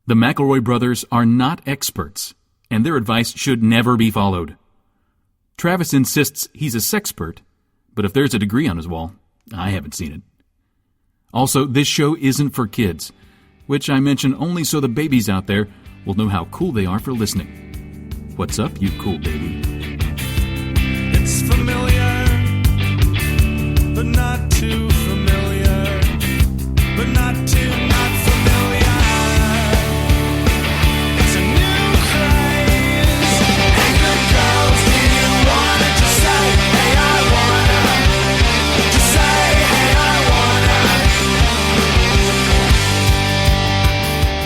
The McElroy brothers are not experts, and their advice should never be followed. Travis insists he's a sexpert, but if there's a degree on his wall, I haven't seen it. Also, this show isn't for kids, which I mention only so the babies out there will know how cool they are for listening. What's up, you cool baby? It's familiar, but not too familiar, but not too not familiar. It's a new craze. Hey, good girls, do you wanna just say, hey, I wanna? Just say, hey, I wanna.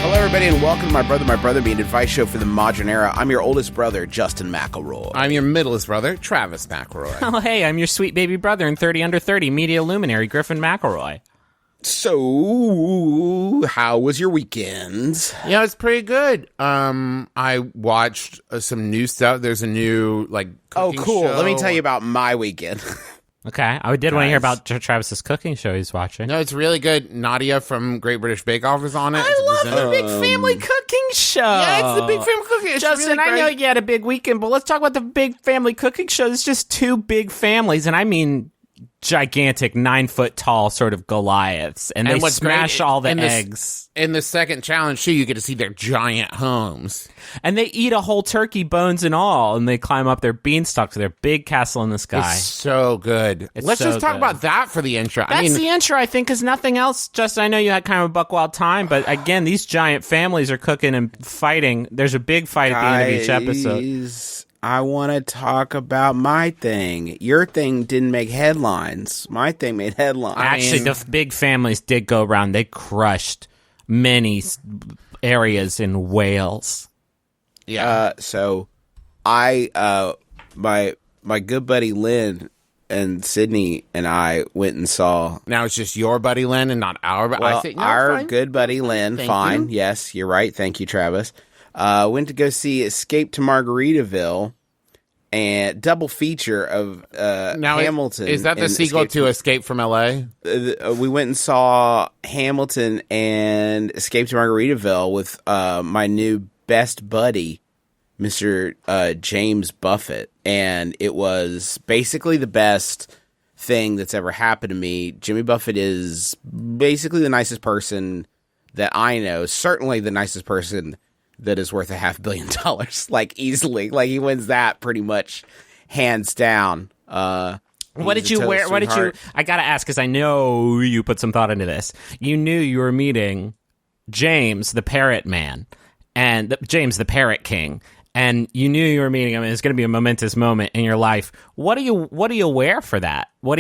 Hello, everybody, and welcome to My Brother Being Advice Show for the Modern Era. I'm your oldest brother, Justin McElroy. I'm your middlest brother, Travis McElroy. Oh, hey, I'm your sweet baby brother and 30 under 30 media luminary, Griffin McElroy. So, how was your weekend? Yeah, it's pretty good. I watched some new stuff. There's a new, cooking cool. show. Let me tell you about my weekend. Okay, I did want to hear about Travis's cooking show he's watching. No, it's really good. Nadia from Great British Bake Off is on it. I love the Big Family Cooking Show. Yeah, it's the Big Family Cooking. It's Justin, really I know great. you had a big weekend, but let's talk about the Big Family Cooking Show. It's just two big families, and I mean gigantic, 9-foot tall sort of Goliaths, and they what's smash great all the in eggs. In the second challenge, too, you get to see their giant homes. And they eat a whole turkey, bones and all, and they climb up their beanstalk to their big castle in the sky. It's so good. Let's so just talk good. about that for the intro. That's the intro, I think, because nothing else. Justin, I know you had kind of a buck wild time, but again, these giant families are cooking and fighting. There's a big fight at the end of each episode. I want to talk about my thing. Your thing didn't make headlines. My thing made headlines. Actually, the big families did go around. They crushed many areas in Wales. Yeah. So my good buddy Lynn and Sydney and I went and saw. Now it's just your buddy Lynn and not our buddy. Well, No, our fine. good buddy Lynn. Thank fine. you. Yes, you're right. Thank you, Travis. Went to go see Escape to Margaritaville and double feature of Now, Hamilton. Is that the and sequel to Escape from L.A.? We went and saw Hamilton and Escape to Margaritaville with my new best buddy, Mr. James Buffett. And it was basically the best thing that's ever happened to me. Jimmy Buffett is basically the nicest person that I know. Certainly the nicest person that is worth $500 million, easily. He wins that pretty much hands down. What did you wear? What did you? I gotta ask because I know you put some thought into this. You knew you were meeting James, the Parrot Man, and James, the Parrot King, and you knew you were meeting him. And it's going to be a momentous moment in your life. What do you wear for that? How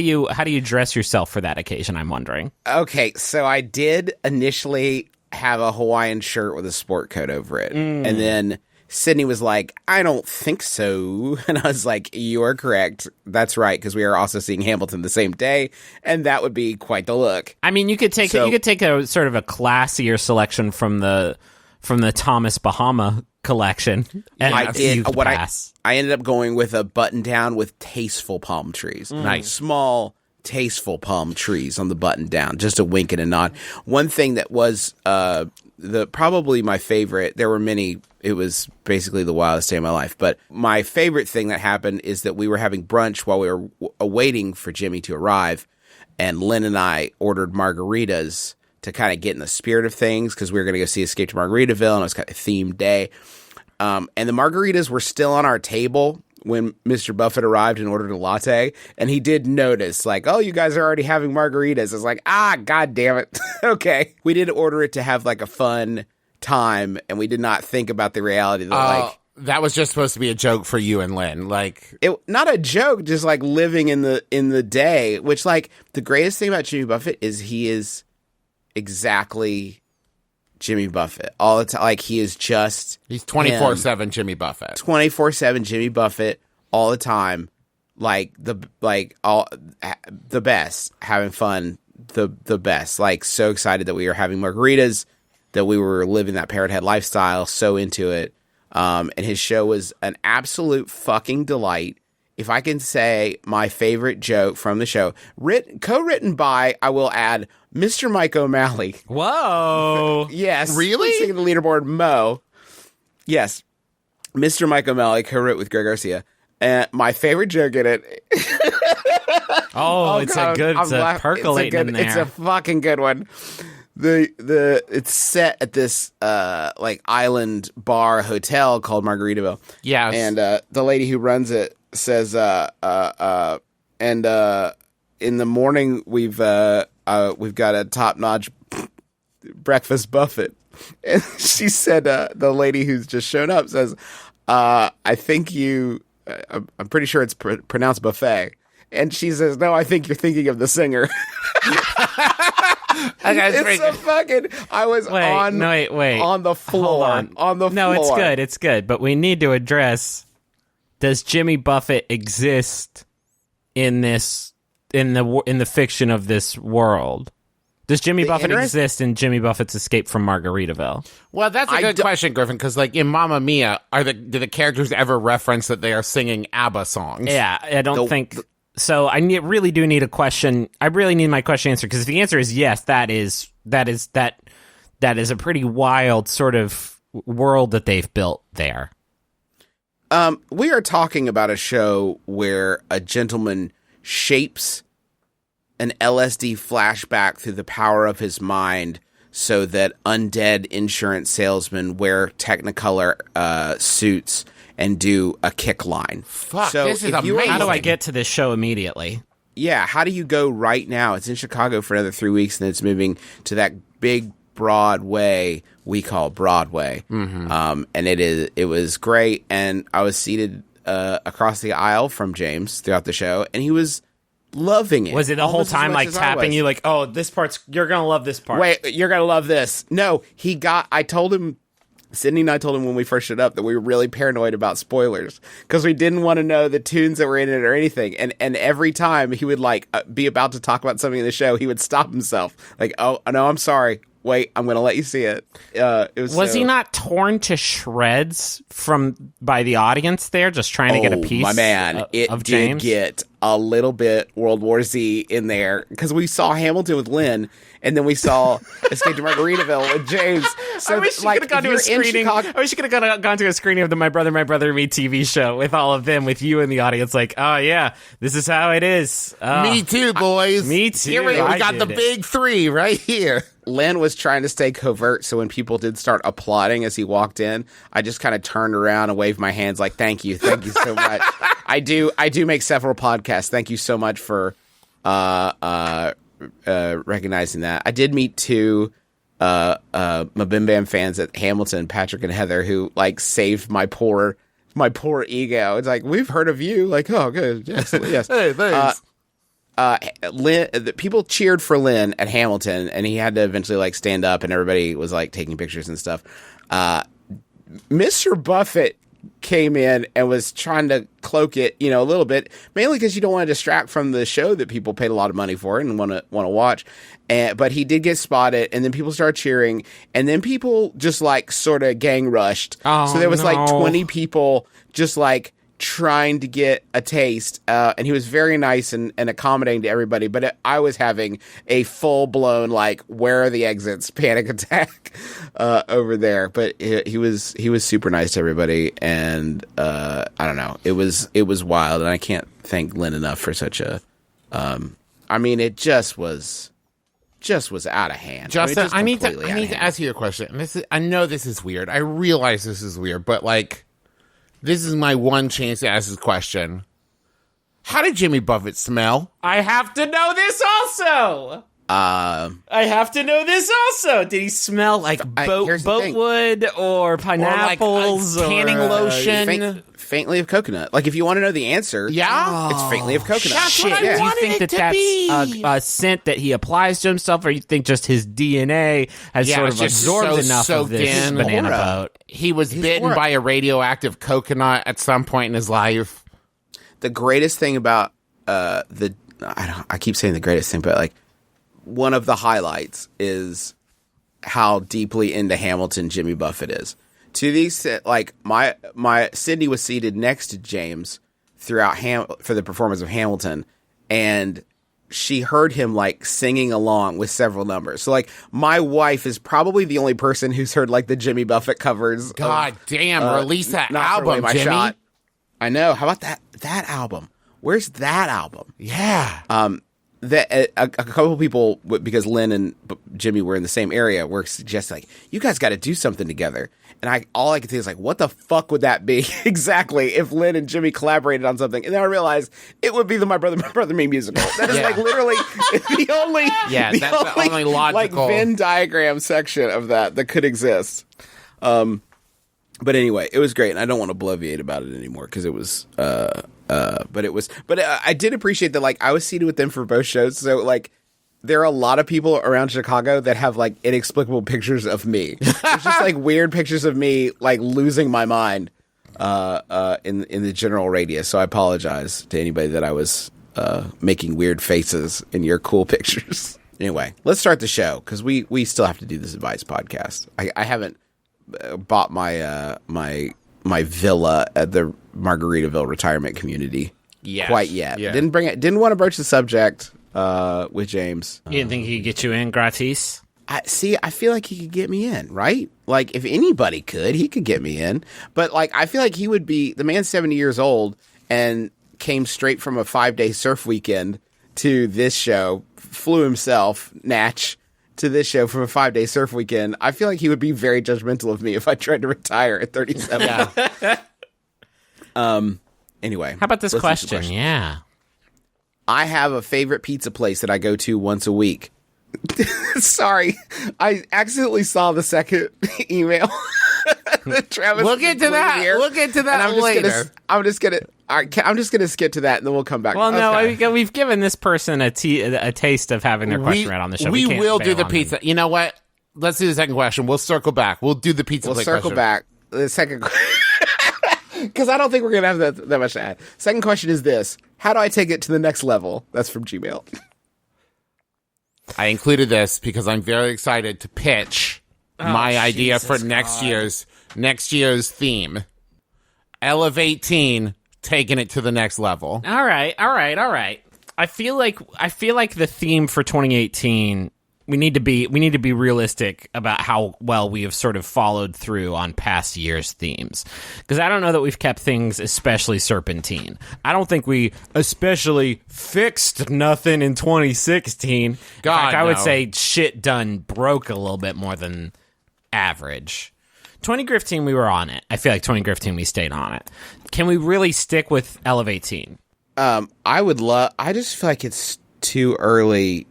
do you dress yourself for that occasion? I'm wondering. Okay, so I did initially have a Hawaiian shirt with a sport coat over it. And then Sydney was like, I don't think so. And I was like, you are correct. That's right, because we are also seeing Hamilton the same day, and that would be quite the look. I mean, you could take a sort of a classier selection from the Thomas Bahama collection. And I did. I ended up going with a button down with tasteful palm trees. Nice. Small, tasteful palm trees on the button down, just a wink and a nod. One thing that was probably my favorite, there were many, it was basically the wildest day of my life, but my favorite thing that happened is that we were having brunch while we were waiting for Jimmy to arrive, and Lynn and I ordered margaritas to kind of get in the spirit of things, because we were going to go see Escape to Margaritaville, and it was kind of a themed day. And the margaritas were still on our table when Mr. Buffett arrived and ordered a latte, and he did notice, oh, you guys are already having margaritas. I was like, God damn it. Okay. We did order it to have a fun time, and we did not think about the reality that that was just supposed to be a joke for you and Lynn. Not a joke, just living in the day, which the greatest thing about Jimmy Buffett is he is exactly Jimmy Buffett all the time. He is just he's 24/7 Jimmy Buffett. 24/7 Jimmy Buffett all the time. The best, having fun, the best. So excited that we were having margaritas, that we were living that parrot head lifestyle, so into it. And his show was an absolute fucking delight. if I can say my favorite joke from the show, co-written by, I will add, Mr. Mike O'Malley. Whoa. Yes. Really? Singing the leaderboard, Mo. Yes. Mr. Mike O'Malley co-wrote with Greg Garcia. And my favorite joke in it. It's a percolating in there. It's a fucking good one. It's set at this like island bar hotel called Margaritaville. Yes. And the lady who runs it says and in the morning we've got a top-notch breakfast buffet. And she said the lady who's just shown up says I think I'm pretty sure it's pronounced buffet. And she says, no, I think you're thinking of the singer. It's so fucking. I was on the floor. On the floor. No, it's good. But we need to address: does Jimmy Buffett exist in the fiction of this world? Does Jimmy Buffett exist in Jimmy Buffett's Escape from Margaritaville? Well, that's a good question, Griffin, because like in Mamma Mia, do the characters ever reference that they are singing ABBA sons? Yeah, I don't think so. I really do need a question. I really need my question answered, because if the answer is yes, that is a pretty wild sort of world that they've built there. We are talking about a show where a gentleman shapes an LSD flashback through the power of his mind so that undead insurance salesmen wear Technicolor suits and do a kick line. Fuck, so this is amazing. How do I get to this show immediately? Yeah, how do you go right now? It's in Chicago for another 3 weeks, and it's moving to that big Broadway we call Broadway. Mm-hmm. And it was great, and I was seated across the aisle from James throughout the show, and he was loving it. Was it the whole time like tapping you like, oh, this part's, you're going to love this part. Wait, you're going to love this. No, I told him, Sydney and I told him when we first showed up that we were really paranoid about spoilers because we didn't want to know the tunes that were in it or anything. And every time he would like be about to talk about something in the show, he would stop himself. Like, oh, no, I'm sorry. Wait, I'm going to let you see it. Was he not torn to shreds by the audience there, just trying to get a piece? My man, it of did James? Get a little bit World War Z in there because we saw Hamilton with Lynn, and then we saw Escape to Margaritaville with James. So I wish you could have gone to a screening. I wish you could have gone to a screening of the My Brother, Me TV show with all of them, with you in the audience. Like, oh yeah, this is how it is. Me too, boys. Me too. Here we got the big three right here. Lynn was trying to stay covert, so when people did start applauding as he walked in, I just kind of turned around and waved my hands like, thank you so much. I do make several podcasts. Thank you so much for recognizing that. I did meet two MBMBaM fans at Hamilton, Patrick and Heather, who like saved my poor ego. It's like, we've heard of you. Like, oh, good. Yes. Hey, thanks. Lynn, the people cheered for Lynn at Hamilton, and he had to eventually like stand up, and everybody was like taking pictures and stuff. Mr. Buffett came in and was trying to cloak it, a little bit, mainly because you don't want to distract from the show that people paid a lot of money for and want to watch. But he did get spotted, and then people started cheering, and then people just like sort of gang rushed. Oh, so there was like 20 people just like trying to get a taste, and he was very nice and accommodating to everybody, but I was having a full-blown like, where are the exits panic attack over there. But he was super nice to everybody, and I don't know, it was wild, and I can't thank Lynn enough for such a it just was out of hand. Justin, I need to ask you a question. I know this is weird, I realize this is weird, but like, this is my one chance to ask this question. How did Jimmy Buffett smell? I have to know this also. Did he smell like boatwood or pineapples or tanning lotion? Faintly of coconut. Like, if you want to know the answer, it's faintly of coconut. That's what I Do you wanted think it to that's be. a scent that he applies to himself, or you think just his DNA has sort of absorbed enough of this banana boat? He was bitten by a radioactive coconut at some point in his life. The greatest thing about I keep saying the greatest thing, but like, one of the highlights is how deeply into Hamilton Jimmy Buffett is. To the extent, like, my Sydney was seated next to James throughout for the performance of Hamilton, and she heard him like singing along with several numbers. So like my wife is probably the only person who's heard like the Jimmy Buffett covers. God damn, release that Not album, Really My Jimmy. Shot. I know. How about that album? Where's that album? Yeah. That a couple of people, because Lynn and Jimmy were in the same area, were suggesting like, you guys got to do something together. And all I could think is like, what the fuck would that be exactly if Lynn and Jimmy collaborated on something? And then I realized it would be the My Brother Me musical. That is like literally the only that's the only logical like Venn diagram section of that could exist. But anyway, it was great, and I don't want to bloviate about it anymore because it was but I did appreciate that like I was seated with them for both shows, so like there are a lot of people around Chicago that have like inexplicable pictures of me. It's just like weird pictures of me like losing my mind in the general radius. So I apologize to anybody that I was making weird faces in your cool pictures. Anyway, let's start the show because we still have to do this advice podcast. I haven't bought my my villa at the Margaritaville retirement community quite yet. Yeah. Didn't want to broach the subject with James. You didn't think he could get you in gratis? I feel like he could get me in, right? Like if anybody could, he could get me in. But like I feel like he would be the man's 70 years old and came straight from a 5-day surf weekend to this show, flew himself, Natch, to this show from a 5-day surf weekend. I feel like he would be very judgmental of me if I tried to retire at 37. Yeah. Anyway. How about this let's do some question? questions. Yeah. I have a favorite pizza place that I go to once a week. Sorry, I accidentally saw the second email. that Travis Look into that. here, Look into and that later. I'm just gonna skip to that, and then we'll come back. Well, Okay. no, we've given this person a taste of having their question read on the show. We can't will do bail the on pizza. You know what? Let's do the second question. We'll circle back. We'll do the pizza. We'll plate circle question. back. The second, because I don't think we're gonna have that much to add. Second question is this: how do I take it to the next level? That's from Gmail. I included this because I'm very excited to pitch my idea for next year's theme. Elevate teen, taking it to the next level. All right. I feel like the theme for 2018. We need to be realistic about how well we have sort of followed through on past year's themes, because I don't know that we've kept things especially serpentine. I don't think we especially fixed nothing in 2016. In fact, I would say shit done broke a little bit more than average. 2015 we were on it. I feel like 2015 we stayed on it. Can we really stick with Elevate Teen? I would love. I just feel like it's too early.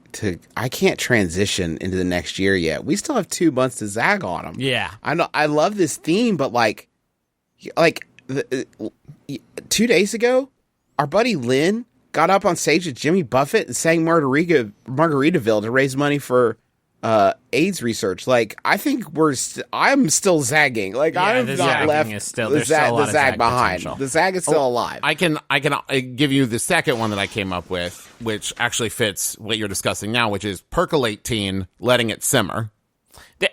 I can't transition into the next year yet. We still have 2 months to zag on them. Yeah. I know. I love this theme, but like 2 days ago, our buddy Lynn got up on stage with Jimmy Buffett and sang Margaritaville to raise money for AIDS research. Like, I think I'm still zagging. Like, I'm not left the zag behind. Potential. The zag is still alive. I can give you the second one that I came up with, which actually fits what you're discussing now, which is percolate teen, letting it simmer.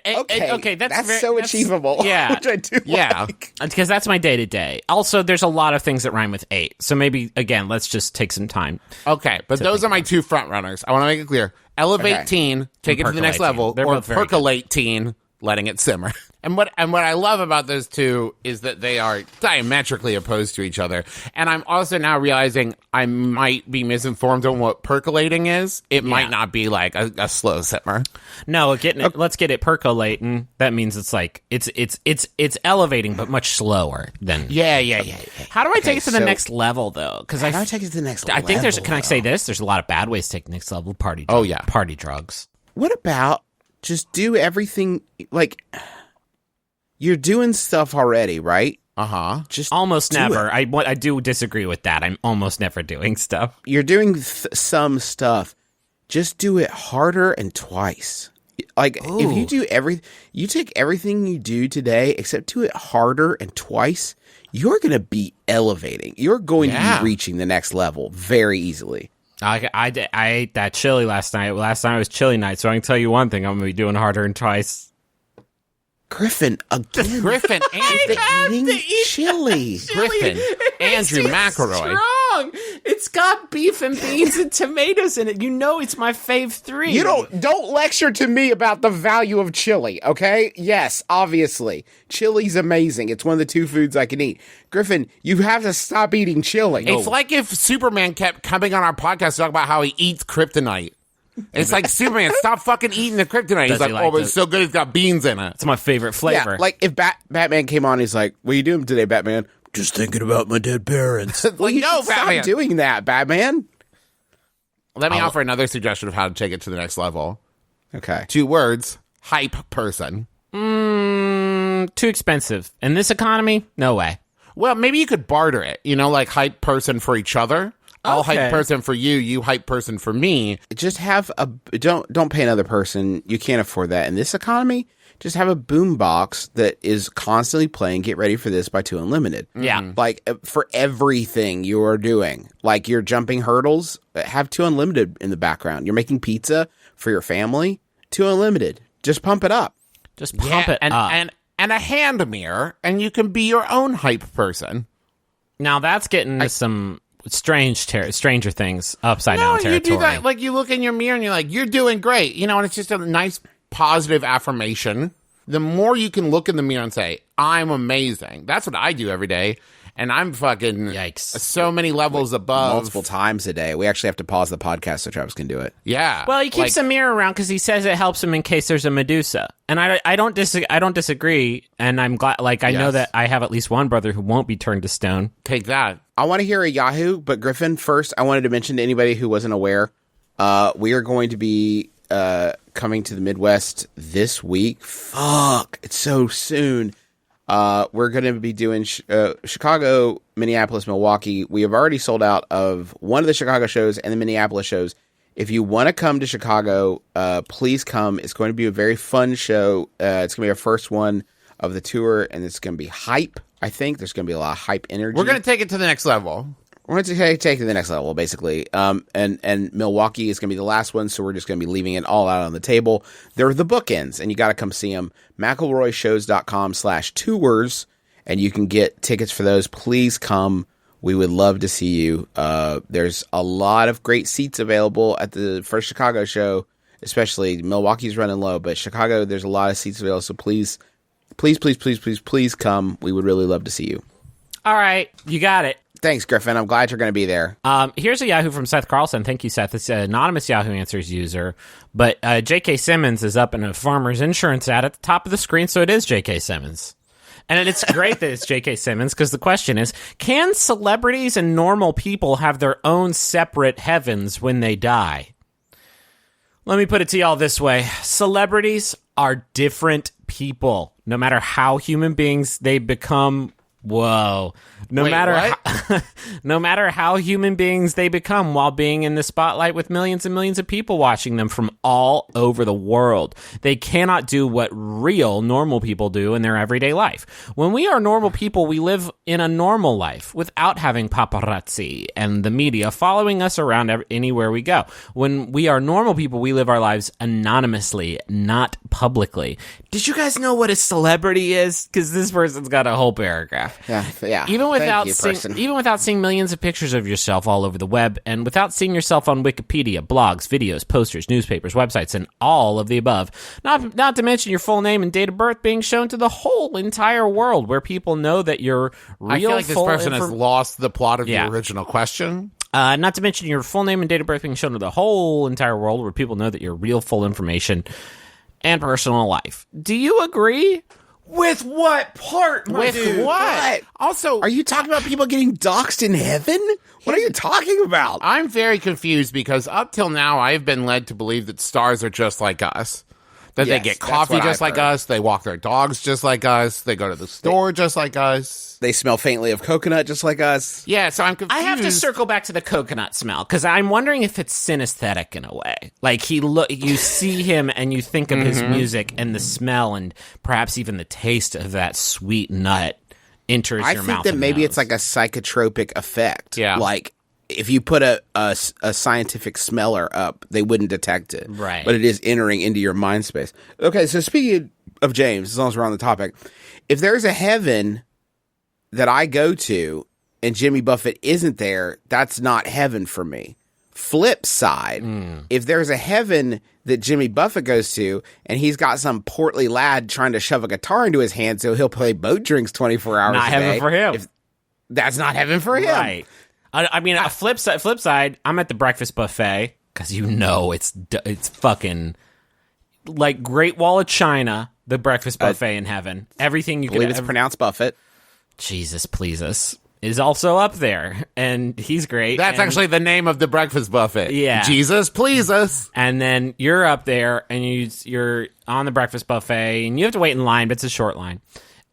Okay, that's so achievable. Yeah, which I do. yeah, like. because that's my day to day. Also, there's a lot of things that rhyme with 8, so maybe again, let's just take some time. Okay, but those are my 2 front runners. I want to make it clear: elevate teen, take it to the next level, They're or both very percolate teen, letting it simmer. And what I love about those two is that they are diametrically opposed to each other. And I'm also now realizing I might be misinformed on what percolating is. It might not be like a slow simmer. No, let's get it percolating. That means it's like it's elevating, but much slower than. Yeah. How do I take it to the next level though? Because How do I take it to the next level? I think there's. Can I say this? There's a lot of bad ways to take the next level. Party drugs. What about just do everything like you're doing stuff already, right? Just Almost do never. it. I do disagree with that. I'm almost never doing stuff. You're doing some stuff. Just do it harder and twice. Like if you do you take everything you do today, except do it harder and twice. You're going to be elevating. You're going to be reaching the next level very easily. I ate that chili last night. Last night was chili night, so I can tell you one thing: I'm going to be doing harder and twice. Griffin again. Griffin and eating chili. Griffin, Andrew McElroy. Strong. It's got beef and beans and tomatoes in it. You know it's my fave 3. You don't lecture to me about the value of chili, okay? Yes, obviously. Chili's amazing. It's one of the 2 foods I can eat. Griffin, you have to stop eating chili. It's like if Superman kept coming on our podcast to talk about how he eats kryptonite. It's like, Superman, stop fucking eating the kryptonite. He's Does like, he but it's so good it's got beans in it. It's my favorite flavor. Yeah, like if Batman came on, he's like, what are you doing today, Batman? Just thinking about my dead parents. Well, you no, should stop Batman. doing that, Batman. Let me offer another suggestion of how to take it to the next level. Okay. 2 words, hype person. Too expensive. In this economy, no way. Well, maybe you could barter it, like hype person for each other. I'll Okay. hype person for you, you hype person for me. Just have don't pay another person. You can't afford that in this economy. Just have a boom box that is constantly playing Get Ready for This by 2 Unlimited. Yeah. Like for everything you are doing, like you're jumping hurdles, have 2 Unlimited in the background. You're making pizza for your family, 2 Unlimited. Just pump it up. Just pump it and, up. and a hand mirror, and you can be your own hype person. Now that's getting into some Stranger Things upside down territory. You do that. Like, you look in your mirror and you're like, you're doing great. And it's just a nice positive affirmation. The more you can look in the mirror and say, I'm amazing. That's what I do every day. And I'm fucking Yikes. so many levels above. Multiple times a day. We actually have to pause the podcast so Travis can do it. Yeah. Well, he keeps a mirror around because he says it helps him in case there's a Medusa, and I don't disagree. And I'm glad. Like, I know Yes. that I have at least one brother who won't be turned to stone. Take that. I want to hear a Yahoo, but Griffin, first, I wanted to mention to anybody who wasn't aware, we are going to be coming to the Midwest this week. Fuck, it's so soon. We're going to be doing Chicago, Minneapolis, Milwaukee. We have already sold out of one of the Chicago shows and the Minneapolis shows. If you want to come to Chicago, please come. It's going to be a very fun show. It's going to be our first one of the tour, and it's going to be hype. I think there's going to be a lot of hype energy. We're going to take it to the next level. We're going to take it to the next level, basically. And Milwaukee is going to be the last one, so we're just going to be leaving it all out on the table. They're the bookends, and you got to come see them. McElroyshows.com/tours, and you can get tickets for those. Please come. We would love to see you. There's a lot of great seats available at the first Chicago show, especially Milwaukee's running low, but Chicago, there's a lot of seats available, so please come. We would really love to see you. All right, you got it. Thanks, Griffin. I'm glad you're going to be there. Here's a Yahoo from Seth Carlson. Thank you, Seth. It's an anonymous Yahoo Answers user, but J.K. Simmons is up in a Farmers Insurance ad at the top of the screen, so it is J.K. Simmons. And it's great that it's J.K. Simmons, because the question is, can celebrities and normal people have their own separate heavens when they die? Let me put it to y'all this way. Celebrities are different people, no matter how human beings they become. Whoa. No matter how human beings they become while being in the spotlight with millions and millions of people watching them from all over the world. They cannot do what real normal people do in their everyday life. When we are normal people, we live in a normal life without having paparazzi and the media following us around anywhere we go. When we are normal people, we live our lives anonymously, not publicly. Did you guys know what a celebrity is? Because this person's got a whole paragraph. Yeah. Even without Thank you, seeing millions of pictures of yourself all over the web, and without seeing yourself on Wikipedia, blogs, videos, posters, newspapers, websites, and all of the above, not to mention your full name and date of birth being shown to the whole entire world, where people know that you're real. I feel like this person has lost the plot of Yeah. the original question. Not to mention your full name and date of birth being shown to the whole entire world, where people know that you're real, full information and personal life. Do you agree? With what part, my dude? What? Also, Are you talking about people getting doxxed in heaven? What are you talking about? I'm very confused because up till now, I've been led to believe that stars are just like us. That Yes, they get that's coffee what just I've like heard. us. They walk their dogs just like us. They go to the store just like us. They smell faintly of coconut just like us. Yeah, so I'm confused. I have to circle back to the coconut smell, because I'm wondering if it's synesthetic in a way. Like you see him and you think of his music and the smell and perhaps even the taste of that sweet nut enters I your think mouth. that and maybe nose. it's like a psychotropic effect. Yeah. Like, if you put a scientific smeller up, they wouldn't detect it. Right. But it is entering into your mind space. Okay, so speaking of James, as long as we're on the topic. If there's a heaven that I go to and Jimmy Buffett isn't there, that's not heaven for me. Flip side, if there's a heaven that Jimmy Buffett goes to and he's got some portly lad trying to shove a guitar into his hand so he'll play boat drinks 24 hours Not a day. heaven for him. That's not heaven for him. Right. I mean, a flip side, I'm at the breakfast buffet because it's fucking like Great Wall of China, the breakfast buffet in heaven. Everything you I believe can it's pronounced Buffett. Jesus please us is also up there, and he's great. That's actually the name of the breakfast buffet. Yeah. Jesus, please us. And then you're up there, and you're on the breakfast buffet, and you have to wait in line, but it's a short line.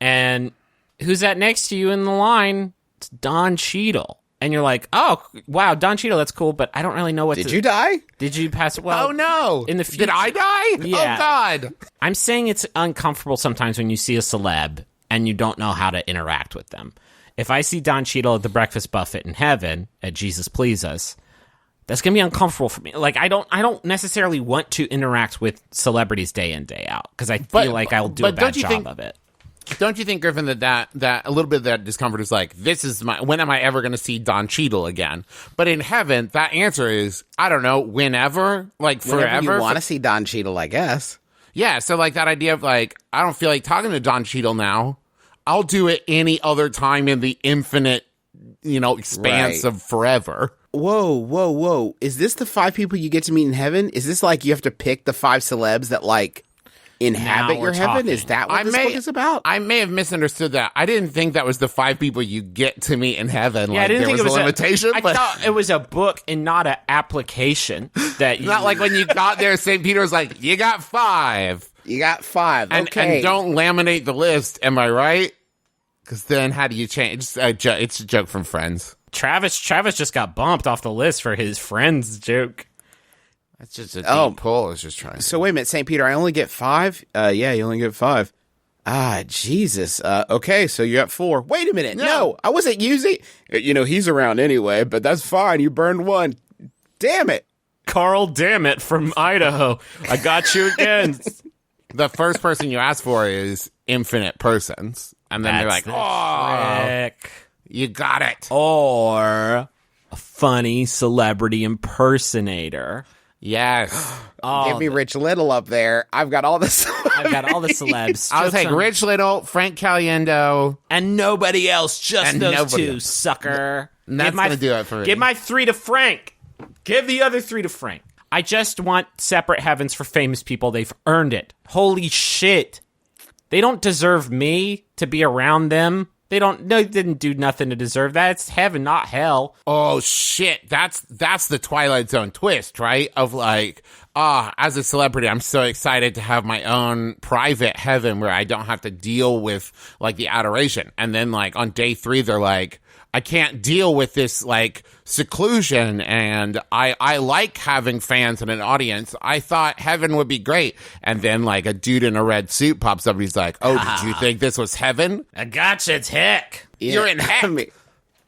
And who's that next to you in the line? It's Don Cheadle. And you're like, oh, wow, Don Cheadle, that's cool, but I don't really know what Did you die? Did you pass? Well, Oh, no. In the future, Did I die? Yeah. Oh, God. I'm saying it's uncomfortable sometimes when you see a celeb and you don't know how to interact with them. If I see Don Cheadle at the breakfast buffet in heaven at Jesus Please Us, that's gonna be uncomfortable for me. Like I don't necessarily want to interact with celebrities day in day out because I feel like I'll do a bad job of it. Don't you think, Griffin, that a little bit of that discomfort is like, when am I ever going to see Don Cheadle again? But in heaven, that answer is, I don't know, whenever, like forever. Whenever you want to see Don Cheadle, I guess. Yeah, so like that idea of like, I don't feel like talking to Don Cheadle now. I'll do it any other time in the infinite, expanse of forever. Whoa. Is this the 5 people you get to meet in heaven? Is this like you have to pick the 5 celebs that like inhabit Now your we're heaven? talking. Is that what this book is about? I may have misunderstood that. I didn't think that was the 5 people you get to meet in heaven. Yeah, like, I didn't there think was it was a limitation. I but thought it was a book and not an application. That not like when you got there, St. Peter was like, you got 5. You got 5. And Okay. don't laminate the list. Am I right? Because then how do you change? It's a joke from Friends. Travis just got bumped off the list for his friend's joke. That's just a deep pull. I was just trying. So wait a minute, St. Peter, I only get 5? Yeah, you only get 5. Ah, Jesus. Okay, so you're at 4. Wait a minute. No, I wasn't using... he's around anyway, but that's fine. You burned 1. Damn it. Carl Dammit from Idaho. I got you again. The first person you ask for is infinite persons. And then they're like, trick. You got it. Or a funny celebrity impersonator. Yes. Give me Rich Little up there. I've got all this. I've got all the celebs. I was like, Rich Little, Frank Caliendo. And nobody else, just And those nobody 2, else. sucker. And that's going to do it for me. Give my 3 to Frank. Give the other 3 to Frank. I just want separate heavens for famous people. They've earned it. Holy shit. They don't deserve me to be around them. They didn't do nothing to deserve that. It's heaven, not hell. Oh, shit. That's the Twilight Zone twist, right? Of like, as a celebrity, I'm so excited to have my own private heaven where I don't have to deal with like the adoration. And then like on day 3, they're like, I can't deal with this like seclusion, and I like having fans and an audience. I thought heaven would be great. And then like a dude in a red suit pops up and he's like, oh, did you think this was heaven? I gotcha, it's heck. You're in heck.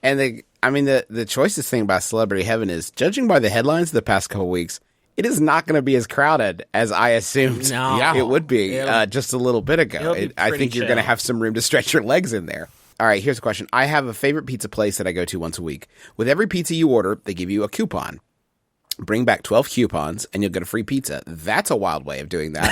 The choicest thing about Celebrity Heaven is, judging by the headlines of the past couple weeks, it is not going to be as crowded as I assumed No. it would be just a little bit ago. I think you're going to have some room to stretch your legs in there. All right, here's a question. I have a favorite pizza place that I go to once a week. With every pizza you order, they give you a coupon. Bring back 12 coupons, and you'll get a free pizza. That's a wild way of doing that.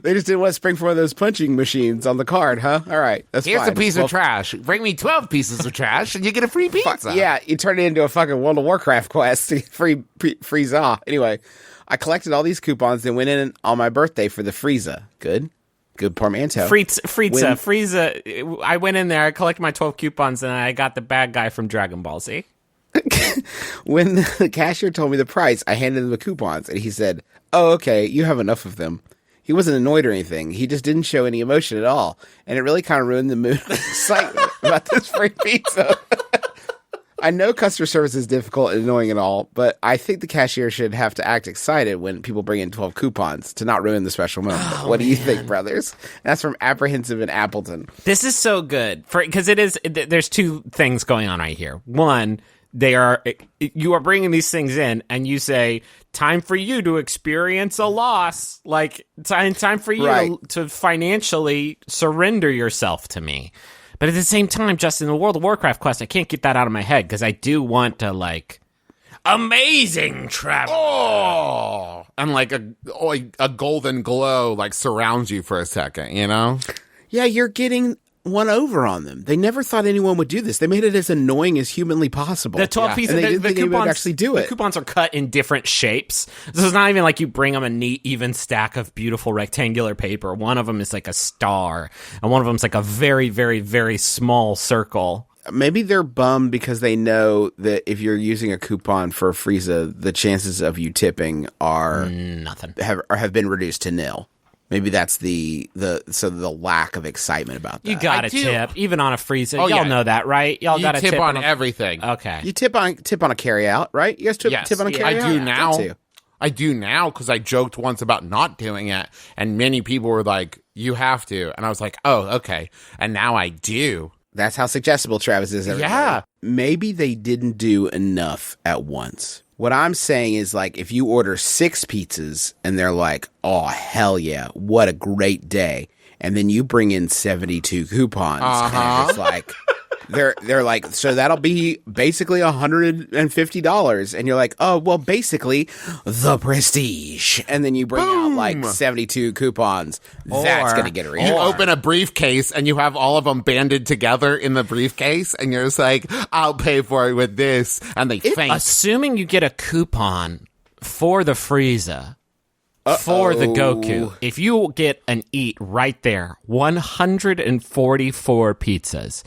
They just didn't want to spring for one of those punching machines on the card, huh? All right, that's Here's fine. a piece of trash. Bring me 12 pieces of trash, and you get a free pizza. Yeah, you turn it into a fucking World of Warcraft quest to get free za. Anyway, I collected all these coupons, then went in on my birthday for the Frieza. Good portmanteau. Frieza. I went in there, I collected my 12 coupons, and I got the bad guy from Dragon Ball Z. When the cashier told me the price, I handed him the coupons, and he said, "Oh, okay, you have enough of them." He wasn't annoyed or anything. He just didn't show any emotion at all, and it really kind of ruined the mood of excitement about this free pizza. I know customer service is difficult and annoying and all, but I think the cashier should have to act excited when people bring in 12 coupons to not ruin the special moment. What do you think, brothers? That's from Apprehensive in Appleton. This is so good because there's 2 things going on right here. One, you are bringing these things in and you say time for you to experience a loss. Like, time for you Right. to financially surrender yourself to me. But at the same time, Justin, the World of Warcraft quest, I can't get that out of my head because I do want to, like, amazing travel. Oh, and like a golden glow like surrounds you for a second, you know? Yeah, you're getting one over on them. They never thought anyone would do this. They made it as annoying as humanly possible. The 12 pieces, and they didn't the think anyone coupons would actually do it. The coupons are cut in different shapes. This is not even like you bring them a neat, even stack of beautiful rectangular paper. One of them is like a star, and one of them is like a very, very, very small circle. Maybe they're bummed because they know that if you're using a coupon for a Frieza, the chances of you tipping are Nothing. have been reduced to nil. Maybe that's the lack of excitement about that. You got to I do. tip, even on a Frieza. Oh, Y'all yeah. know that, right? Y'all You got to tip on a- everything. Okay. You tip on a carry out, right? You guys tip on a Yeah, carry out? I do now. Got to. I do now because I joked once about not doing it, and many people were like, "You have to," and I was like, "Oh, okay." And now I do. That's how suggestible Travis is. Everybody. Yeah. Maybe they didn't do enough at once. What I'm saying is, like, if you order 6 pizzas and they're like, oh, hell yeah, what a great day. And then you bring in 72 coupons. And it's like, they're like, so that'll be basically $150. And you're like, oh, well, basically the prestige. And then you bring out like 72 coupons. That's going to get a You reaction. open a briefcase and you have all of them banded together in the briefcase, and you're just like, "I'll pay for it with this," and they faint. Assuming you get a coupon for the Frieza, for the Goku, if you get an eat right there, 144 pizzas.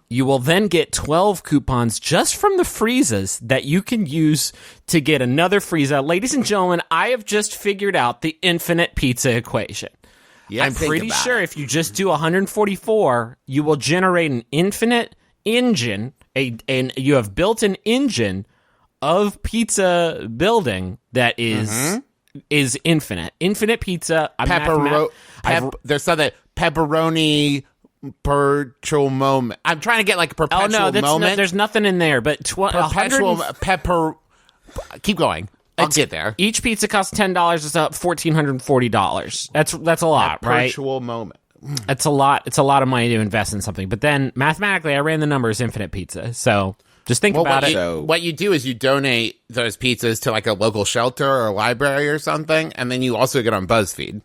You will then get 12 coupons just from the Friezas that you can use to get another Frieza. Ladies and gentlemen, I have just figured out the infinite pizza equation. I'm think pretty about sure if you just do 144, you will generate an infinite engine, and you have built an engine of pizza building that is infinite pizza. There's something pepperoni perpetual moment. I'm trying to get like a perpetual moment. there's nothing in there. But perpetual pepper. Keep going. I'll get there. Each pizza costs $10. It's up $1,440. That's a lot, right? Perpetual moment. It's a lot. It's a lot of money to invest in something. But then mathematically, I ran the numbers. Infinite pizza. So just think about it. What you do is you donate those pizzas to like a local shelter or a library or something, and then you also get on BuzzFeed.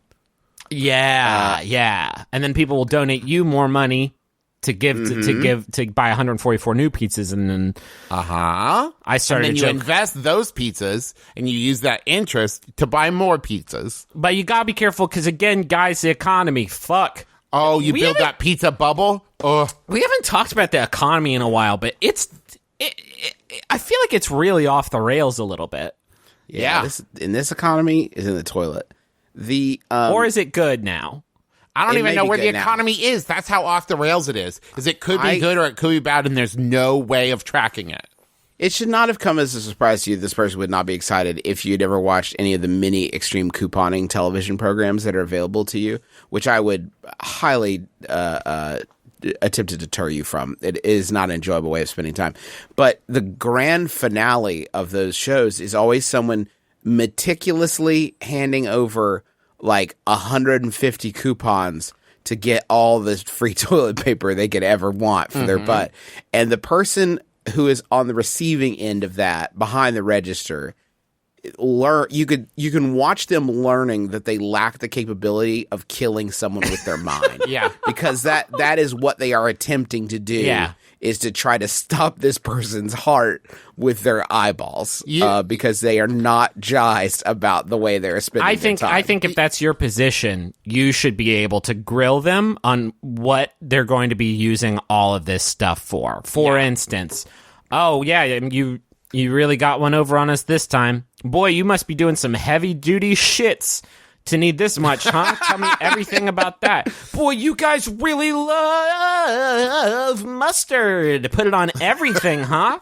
Yeah. And then people will donate you more money to give to buy 144 new pizzas, and then I started. And then you invest those pizzas, and you use that interest to buy more pizzas. But you gotta be careful because, again, guys, the economy. Fuck. Oh, you build that pizza bubble. Oh, We haven't talked about the economy in a while, but I feel like it's really off the rails a little bit. yeah. This economy is in the toilet. Or is it good now? I don't It even may know be where the good now. economy is. That's how off the rails it is. Is it could be good or it could be bad, and there's no way of tracking it. It should not have come as a surprise to you. This person would not be excited if you'd ever watched any of the mini extreme couponing television programs that are available to you, which I would highly attempt to deter you from. It is not an enjoyable way of spending time. But the grand finale of those shows is always someone meticulously handing over like 150 coupons to get all the free toilet paper they could ever want for their butt. And the person who is on the receiving end of that behind the register, you can watch them learning that they lack the capability of killing someone with their mind. Yeah. Because that is what they are attempting to do. Yeah. Is to try to stop this person's heart with their eyeballs, because they are not jazzed about the way they're spending their time. I think if that's your position, you should be able to grill them on what they're going to be using all of this stuff for. For instance, oh yeah, you really got one over on us this time. Boy, you must be doing some heavy duty shits to need this much, huh? Tell me everything about that. Boy, you guys really love mustard. Put it on everything, huh?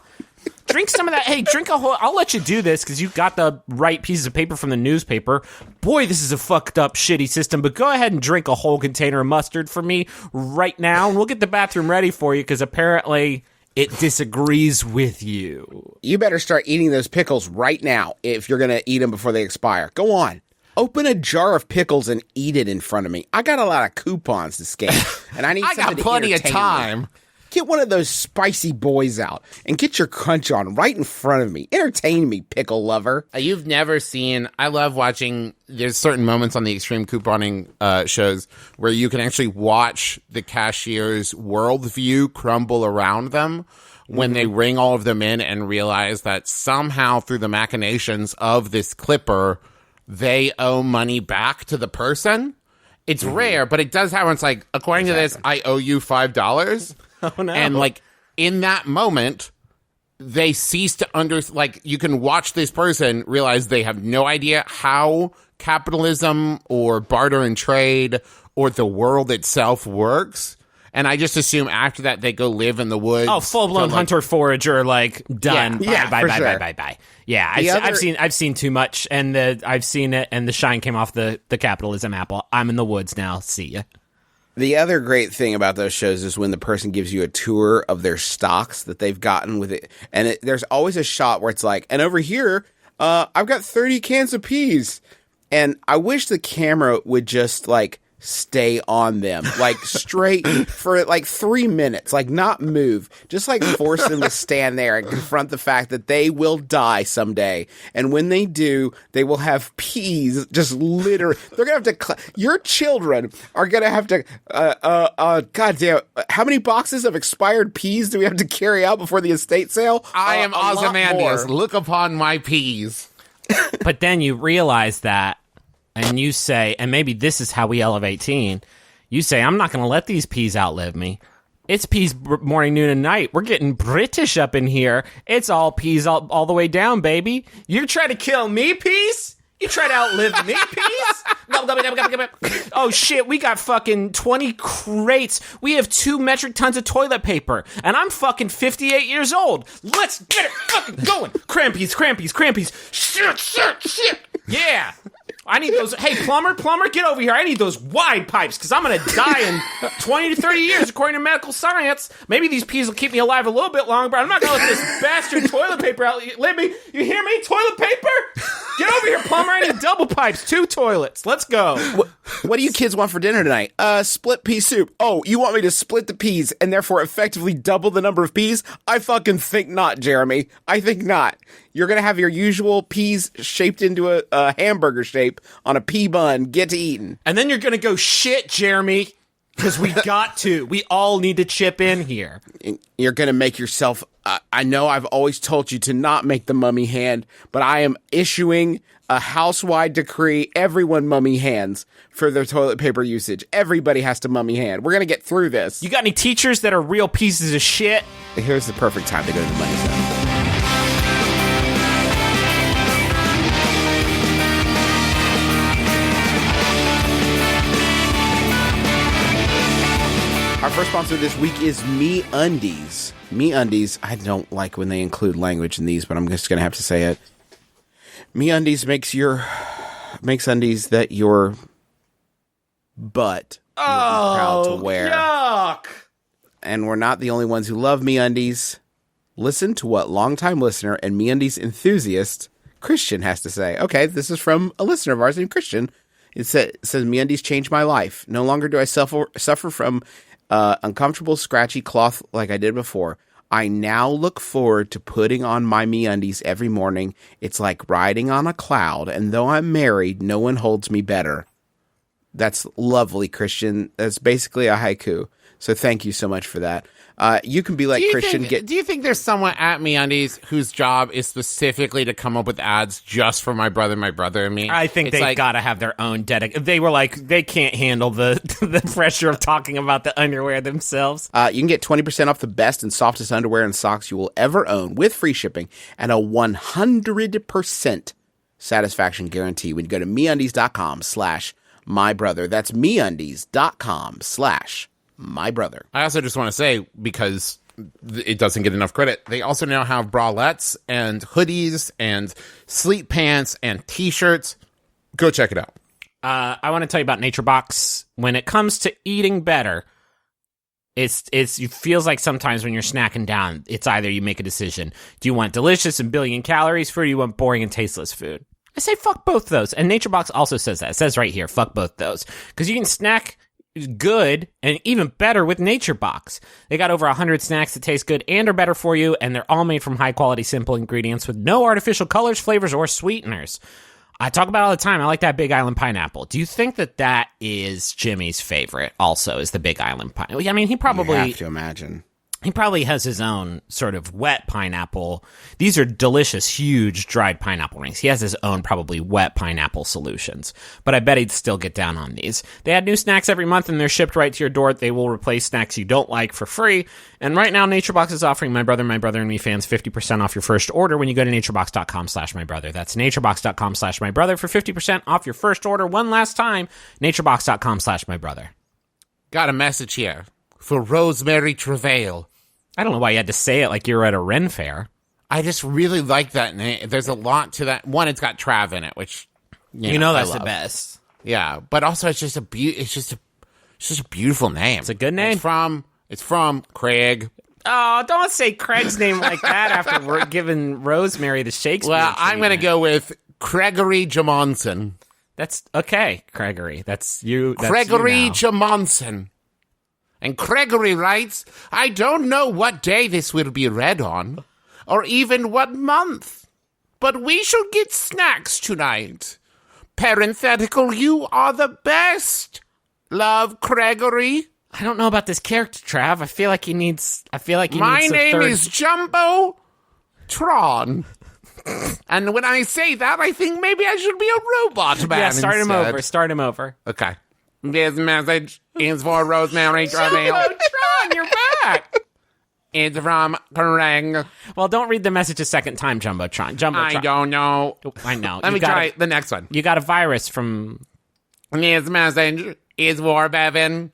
Drink some of that. Hey, drink a whole... I'll let you do this because you got the right pieces of paper from the newspaper. Boy, this is a fucked up, shitty system, but go ahead and drink a whole container of mustard for me right now, and we'll get the bathroom ready for you because apparently It disagrees with you. You better start eating those pickles right now if you're going to eat them before they expire. Go on. Open a jar of pickles and eat it in front of me. I got a lot of coupons to scan, and I need I something got plenty of to entertain time. me. Get one of those spicy boys out and get your crunch on right in front of me. Entertain me, pickle lover. You've never seen, I love watching, there's certain moments on the extreme couponing shows where you can actually watch the cashier's worldview crumble around them when they ring all of them in and realize that somehow through the machinations of this clipper, they owe money back to the person. It's rare, but it does happen. It's like, according to this, I owe you $5. Oh, no. And, like, in that moment, they cease to you can watch this person realize they have no idea how capitalism or barter and trade or the world itself works. And I just assume after that, they go live in the woods. Oh, full-blown hunter-forager, like, done. Yeah, bye, for bye, sure. bye, bye, bye. Yeah, I've seen too much, and I've seen it, and the shine came off the capitalism apple. I'm in the woods now. See ya. The other great thing about those shows is when the person gives you a tour of their stocks that they've gotten with it. And there's always a shot where it's like, and over here, I've got 30 cans of peas. And I wish the camera would just, like, stay on them, like straight for like 3 minutes, like not move, just like force them to stand there and confront the fact that they will die someday. And when they do, they will have peas just litter. They're going to have to, your children are going to have to, goddamn, how many boxes of expired peas do we have to carry out before the estate sale? I am A lot Ozymandias. more. Look upon my peas. But then you realize that, and you say, and maybe this is how we elevate teen, you say, I'm not going to let these peas outlive me. It's peas morning, noon, and night. We're getting British up in here. It's all peas all the way down, baby. You try to kill me, peas? You try to outlive me, peas? Oh, shit, we got fucking 20 crates. We have 2 metric tons of toilet paper, and I'm fucking 58 years old. Let's get it fucking going. Crampies. Shit. Yeah. I need those. Hey, plumber, get over here. I need those wide pipes because I'm going to die in 20 to 30 years, according to medical science. Maybe these peas will keep me alive a little bit longer, but I'm not going to let this bastard toilet paper outlive me. You hear me? Toilet paper? Get over here, plumber. I need double pipes, 2 toilets. Let's go. What do you kids want for dinner tonight? Split pea soup. Oh, you want me to split the peas and therefore effectively double the number of peas? I fucking think not, Jeremy. I think not. You're going to have your usual peas shaped into a hamburger shape on a pea bun. Get to eating. And then you're going to go, shit, Jeremy, because we got to. We all need to chip in here. You're going to make yourself... I know I've always told you to not make the mummy hand, but I am issuing a house-wide decree. Everyone mummy hands for their toilet paper usage. Everybody has to mummy hand. We're going to get through this. You got any teachers that are real pieces of shit? Here's the perfect time to go to the money zone. Our first sponsor this week is MeUndies. MeUndies, I don't like when they include language in these, but I'm just going to have to say it. MeUndies makes undies that your butt will be proud to wear. Yuck! And we're not the only ones who love MeUndies. Listen to what longtime listener and MeUndies enthusiast Christian has to say. Okay, this is from a listener of ours named Christian. It says, MeUndies changed my life. No longer do I suffer from uncomfortable, scratchy cloth like I did before. I now look forward to putting on my MeUndies every morning. It's like riding on a cloud, and though I'm married, no one holds me better. That's lovely, Christian. That's basically a haiku. So thank you so much for that. You can be like Christian. Do you think there's someone at MeUndies whose job is specifically to come up with ads just for my brother, and me? I think they've got to have their own They were like, they can't handle the pressure of talking about the underwear themselves. You can get 20% off the best and softest underwear and socks you will ever own with free shipping and a 100% satisfaction guarantee when you go to MeUndies.com/mybrother. That's MeUndies.com/mybrother. I also just want to say, because it doesn't get enough credit, they also now have bralettes and hoodies and sleep pants and t-shirts. Go check it out. I want to tell you about Nature Box. When it comes to eating better, It feels like sometimes when you're snacking down, it's either you make a decision. Do you want delicious and billion calories food, or do you want boring and tasteless food? I say fuck both those. And NatureBox also says that. It says right here, fuck both those. Because you can snack good and even better with NatureBox. They got over 100 snacks that taste good and are better for you, and they're all made from high-quality, simple ingredients with no artificial colors, flavors, or sweeteners. I talk about it all the time. I like that Big Island pineapple. Do you think that is Jimmy's favorite also, is the Big Island pineapple? I mean, he probably... You have to imagine. He probably has his own sort of wet pineapple. These are delicious, huge, dried pineapple rings. He has his own probably wet pineapple solutions. But I bet he'd still get down on these. They add new snacks every month, and they're shipped right to your door. They will replace snacks you don't like for free. And right now, NatureBox is offering My Brother and Me fans 50% off your first order when you go to naturebox.com/mybrother. That's naturebox.com/mybrother for 50% off your first order. One last time, naturebox.com/mybrother. Got a message here for Rosemary Travail. I don't know why you had to say it like you were at a Ren fair. I just really like that name. There's a lot to that. One, it's got Trav in it, which You know that's I the love. best. Yeah, but also it's just a beautiful name. It's a good name. It's from Craig. Oh, don't say Craig's name like that after we're giving Rosemary the Shakespeare. Well, I'm going to treatment. go with Gregory Jamonson. That's okay, Gregory. That's you. That's Gregory you now. Jamonson. And Gregory writes, I don't know what day this will be read on, or even what month, but we should get snacks tonight. Parenthetical, you are the best. Love, Gregory. I don't know about this character, Trav. I feel like he needs. My needs a name third- is Jumbo Tron. And when I say that, I think maybe I should be a robot man. Yeah, start him instead. over. Start him over. Okay. This message is for Rosemary Travail. Tron, you're back. It's from Craig. Well, don't read the message a second time, Jumbotron. I don't know. I know. Let me try the next one. You got a virus from. This message is for Bevan,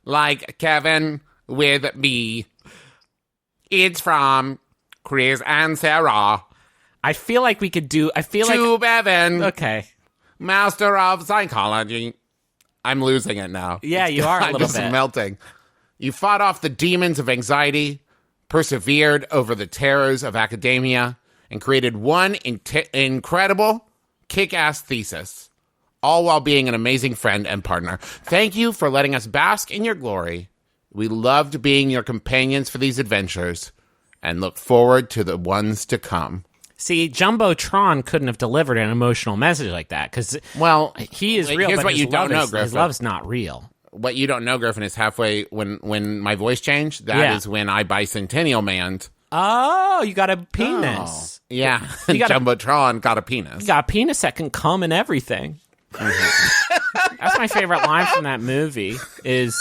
like Kevin with B. It's from Chris and Sarah. I feel like we could do. To Bevan, Okay. Master of Psychology. I'm losing it now. Yeah, you are a I'm little just bit. melting. You fought off the demons of anxiety, persevered over the terrors of academia, and created one incredible, kick-ass thesis, all while being an amazing friend and partner. Thank you for letting us bask in your glory. We loved being your companions for these adventures and look forward to the ones to come. See, Jumbotron couldn't have delivered an emotional message like that because, Well, he is real. here's but what his you don't love know, is, his Griffin. love's not real. What you don't know, Griffin, is halfway when my voice changed. That is Yeah. when I bicentennial manned. Oh, you got a penis. Yeah, You got a- Jumbotron got a penis. You got a penis that can come and everything. That's my favorite line from that movie. Is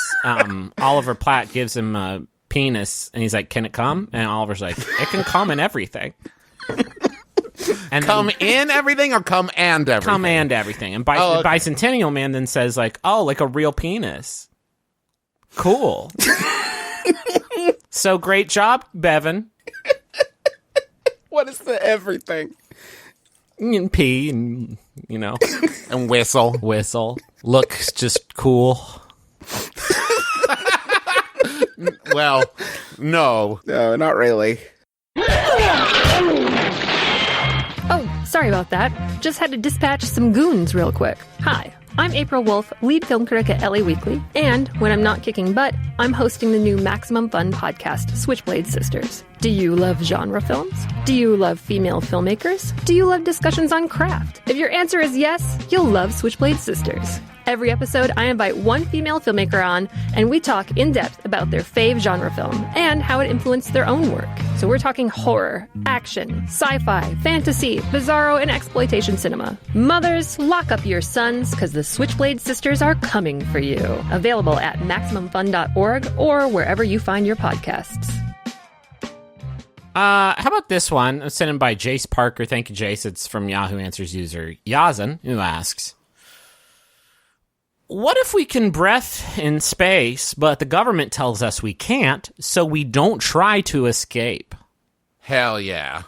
Oliver Platt gives him a penis and he's like, "Can it come?" And Oliver's like, "It can come and everything." And Come then, in everything or come and everything? come and everything. And okay. Bicentennial Man then says like, "Oh, like a real penis." Cool. So great job, Bevan. What is the everything? And pee and And whistle. whistle. Looks just cool. Well, no. No, not really. Oh, sorry about that. Just had to dispatch some goons real quick. Hi, I'm April Wolf, lead film critic at LA Weekly, and when I'm not kicking butt, I'm hosting the new Maximum Fun podcast, Switchblade Sisters. Do you love genre films? Do you love female filmmakers? Do you love discussions on craft? If your answer is yes, you'll love Switchblade Sisters. Every episode, I invite one female filmmaker on, and we talk in depth about their fave genre film and how it influenced their own work. So we're talking horror, action, sci-fi, fantasy, bizarro, and exploitation cinema. Mothers, lock up your sons, because the Switchblade Sisters are coming for you. Available at MaximumFun.org or wherever you find your podcasts. How about this one? Sent in by Jace Parker. Thank you, Jace. It's from Yahoo Answers user Yazan, who asks, what if we can breath in space, but the government tells us we can't, so we don't try to escape? Hell yeah.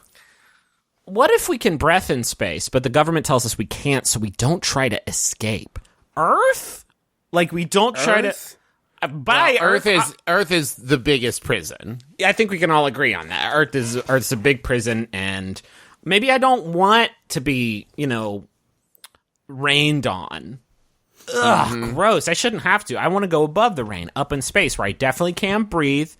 What if we can breath in space, but the government tells us we can't, so we don't try to escape? Earth? Like, we don't try to... Earth? by Earth is the biggest prison. I think we can all agree on that. Earth's a big prison, and maybe I don't want to be, rained on. Ugh, gross. I shouldn't have to. I want to go above the rain, up in space, where I definitely can breathe,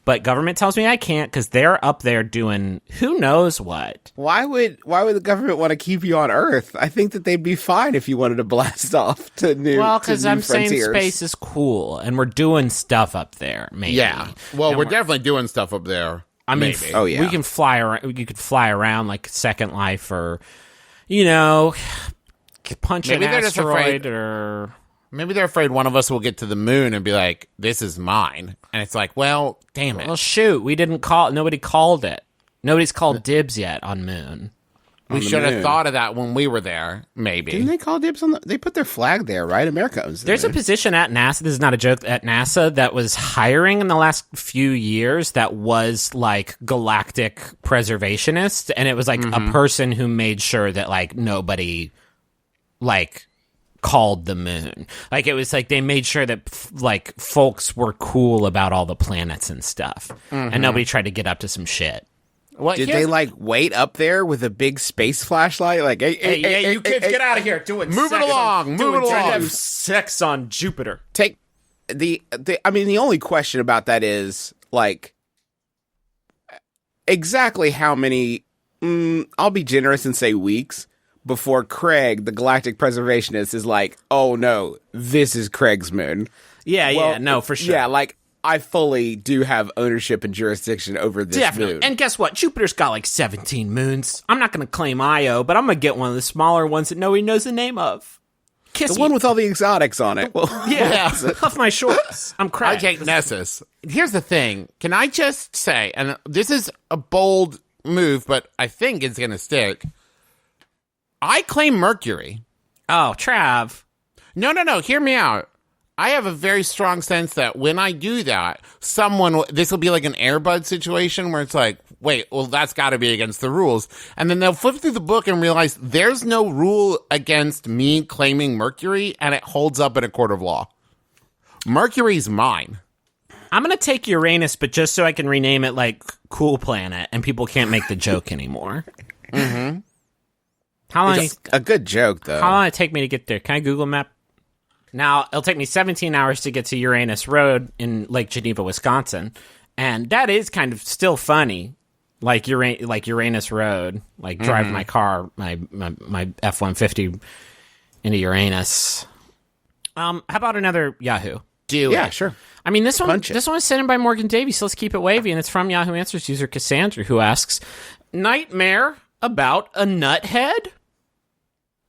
but government tells me I can't because they're up there doing who knows what. Why would the government want to keep you on Earth? I think that they'd be fine if you wanted to blast off to new. Well, because I'm frontiers. saying space is cool, and we're doing stuff up there. Maybe. Yeah. Well, And we're definitely doing stuff up there. I mean, maybe. Oh, yeah. we can fly around. You could fly around like Second Life, or punch Maybe an they're just asteroid, afraid- or Maybe they're afraid one of us will get to the moon and be like, "This is mine," and it's like, "Well, damn it." well, shoot, we didn't call. Nobody called it. Nobody's called dibs yet on moon. We the should have moon. thought of that when we were there. Maybe. Didn't they call dibs on they put their flag there, right? America owns the There's a moon. position at NASA. This is not a joke. At NASA, that was hiring in the last few years. That was like galactic preservationist, and it was like a person who made sure that like nobody like called the moon. Like it was like they made sure that like folks were cool about all the planets and stuff, and nobody tried to get up to some shit. Well, Did they like wait up there with a big space flashlight? Like, hey, you kids, get out of here! Doing Move it along, move it along. Sex on Jupiter. take the I mean, the only question about that is like exactly how many. I'll be generous and say weeks before Craig, the galactic preservationist, is like, "Oh no, this is Craig's moon." Yeah, no, for sure. Yeah, like I fully do have ownership and jurisdiction over this Definitely. moon. And guess what? Jupiter's got like 17 moons. I'm not going to claim Io, but I'm going to get one of the smaller ones that nobody knows the name of. Kiss the me. one with all the exotics on it. Well, yeah, off my shorts. I'm I cracked. take Nessus. Here's the thing. Can I just say, and this is a bold move, but I think it's going to stick. I claim Mercury. Oh, Trav. No. Hear me out. I have a very strong sense that when I do that, this will be like an Airbud situation where it's like, wait, well, that's got to be against the rules. And then they'll flip through the book and realize there's no rule against me claiming Mercury, and it holds up in a court of law. Mercury's mine. I'm going to take Uranus, but just so I can rename it like Cool Planet and people can't make the joke anymore. Mm-hmm. How long? it's a good joke though. How long did it take me to get there? Can I Google map? Now, it'll take me 17 hours to get to Uranus Road in Lake Geneva, Wisconsin. And that is kind of still funny. Like Uranus Road. Like drive my car, my F-150 into Uranus. How about another Yahoo? Yeah, sure. I mean, this one Punch it. was sent in by Morgan Davies, so let's keep it wavy. And it's from Yahoo Answers user Cassandra, who asks, nightmare about a nuthead?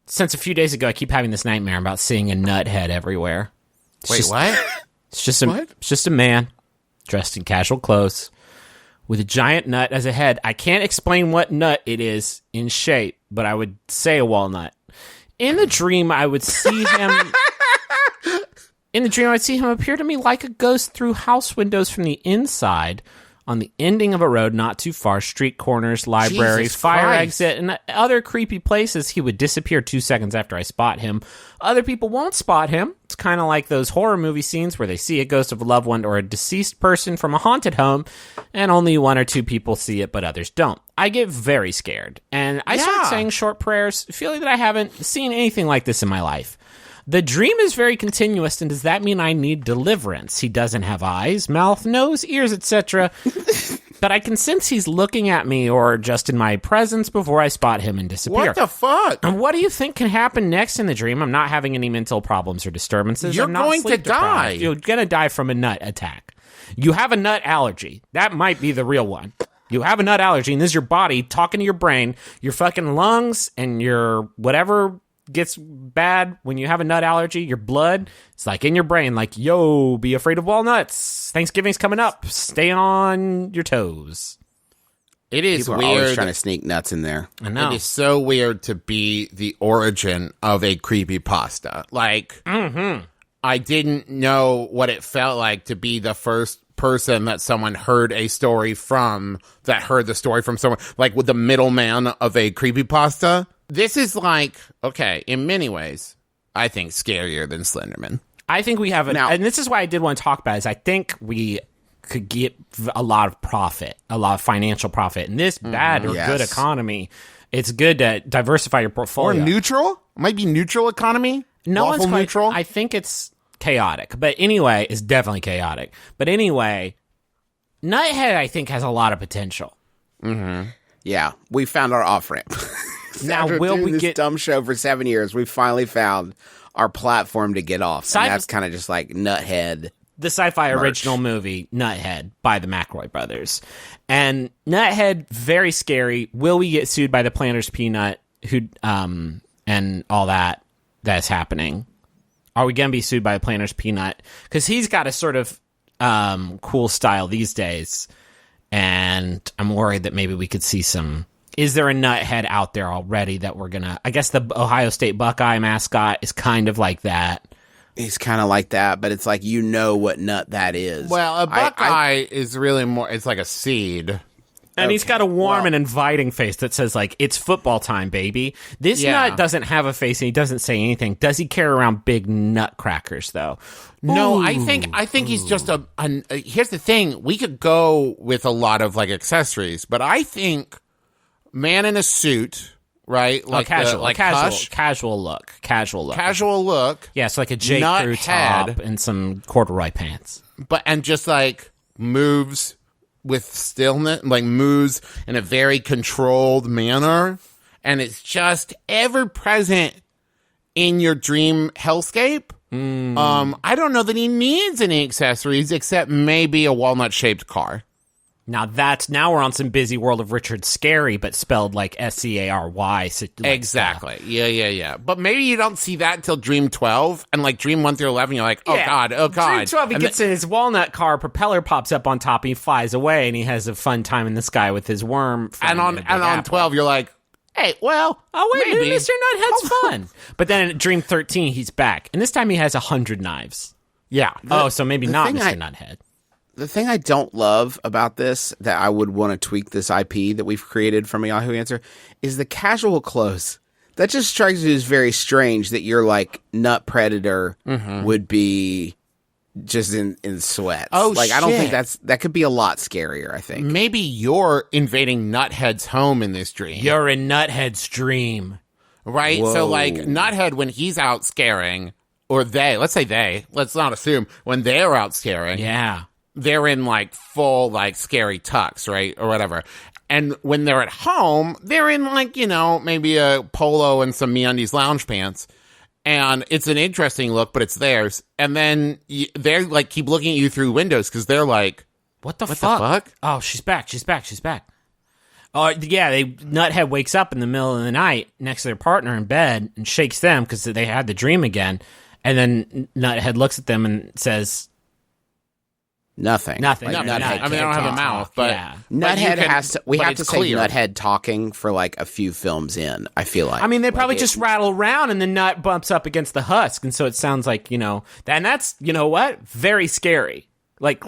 Since a few days ago, I keep having this nightmare about seeing a nuthead everywhere. What? It's just a man dressed in casual clothes with a giant nut as a head. I can't explain what nut it is in shape, but I would say a walnut. In the dream, I would see him. Appear to me like a ghost through house windows from the inside, on the ending of a road not too far, street corners, library, Jesus fire Christ. exit, and other creepy places. He would disappear 2 seconds after I spot him. Other people won't spot him. It's kind of like those horror movie scenes where they see a ghost of a loved one or a deceased person from a haunted home, and only 1 or 2 people see it, but others don't. I get very scared, and I start saying short prayers, feeling that I haven't seen anything like this in my life. The dream is very continuous, and does that mean I need deliverance? He doesn't have eyes, mouth, nose, ears, etc. But I can sense he's looking at me or just in my presence before I spot him and disappear. What the fuck? And what do you think can happen next in the dream? I'm not having any mental problems or disturbances. You're I'm not going to sleep deprived. die. You're going to die from a nut attack. You have a nut allergy. That might be the real one. You have a nut allergy, and this is your body talking to your brain, your fucking lungs, and your whatever gets bad when you have a nut allergy, your blood, it's like in your brain, like, yo, be afraid of walnuts. Thanksgiving's coming up. Stay on your toes. It is People are always weird. trying to sneak nuts in there. I know. It is so weird to be the origin of a creepypasta. Like, I didn't know what it felt like to be the first person that someone heard a story from, that heard the story from someone, like with the middleman of a creepypasta. This is like, okay, in many ways, I think scarier than Slenderman. I think we have Now- and this is why I did want to talk about it, is I think we could get a lot of profit, a lot of financial profit in this bad or Yes. good economy. It's good to diversify your Or portfolio. neutral? Might be neutral economy? No Lawful one's quite, neutral? I think it's chaotic, but anyway, it's definitely chaotic. But anyway, Nuthead, I think, has a lot of potential. Yeah, we found our off ramp. Now, After will doing we this get dumb show for 7 years? We finally found our platform to get off, Sci- and that's kind of just like Nuthead. the sci-fi original movie Nuthead by the McElroy brothers? And Nuthead, very scary. Will we get sued by the Planters Peanut? Who and all that's happening? Are we gonna be sued by the Planters Peanut? Because he's got a sort of cool style these days, and I'm worried that maybe we could see some. Is there a Nuthead out there already that we're gonna? I guess the Ohio State Buckeye mascot is kind of like that. He's kind of like that, but it's like what nut that is. Well, a I- Buckeye is really more, it's like a seed. And he's got a warm well- and inviting face that says, like, it's football time, baby. This Yeah. nut doesn't have a face and he doesn't say anything. Does he carry around big nutcrackers, though? No, I think he's just here's the thing. We could go with a lot of like accessories, but I think man in a suit, right? Like casual, Hush, casual look. casual look. Yeah, so like a J. Nut Crew head. top and some corduroy pants. And just like moves with stillness, like moves in a very controlled manner, and it's just ever present in your dream hellscape. I don't know that he needs any accessories except maybe a walnut-shaped car. Now we're on some busy world of Richard Scary, but spelled like Scary. Exactly. Yeah. But maybe you don't see that until Dream 12, and like Dream 1 through 11, you're like, oh God. Dream 12, he And gets in his walnut car, propeller pops up on top, and he flies away, and he has a fun time in the sky with his worm. and on 12, you're like, hey, well, Oh, wait, maybe. Mr. Nuthead's fun. But then in Dream 13, he's back. And this time he has 100 knives. Yeah. So maybe not thing Mr. Nuthead. The thing I don't love about this, that I would want to tweak this IP that we've created from a Yahoo Answer, is the casual clothes. That just strikes me as very strange that your like nut predator would be just in sweats. Oh, like I don't shit. think that could be a lot scarier. I think. Maybe you're invading Nuthead's home in this dream. You're in Nuthead's dream. Right? Whoa. So, like, Nuthead, when he's out scaring, or let's not assume, when they're out scaring, Yeah. they're in, like, full, like, scary tux, right? Or whatever. And when they're at home, they're in, like, maybe a polo and some MeUndies lounge pants. And it's an interesting look, but it's theirs. And then they're, like, keep looking at you through windows because they're like, What the what fuck? the fuck? Oh, she's back. Oh, yeah, Nuthead wakes up in the middle of the night next to their partner in bed and shakes them because they had the dream again. And then Nuthead looks at them and says, Nothing. Nothing. Like, Nothing. Nuthead I mean, they don't can't have a talk. mouth, but yeah. but you Nuthead can- has to. We but have it's to say clear. Nuthead talking for like a few films in. I feel like. I mean, they probably Like, just rattle around and the nut bumps up against the husk. And so it sounds like, and that's, what? Very scary. Like,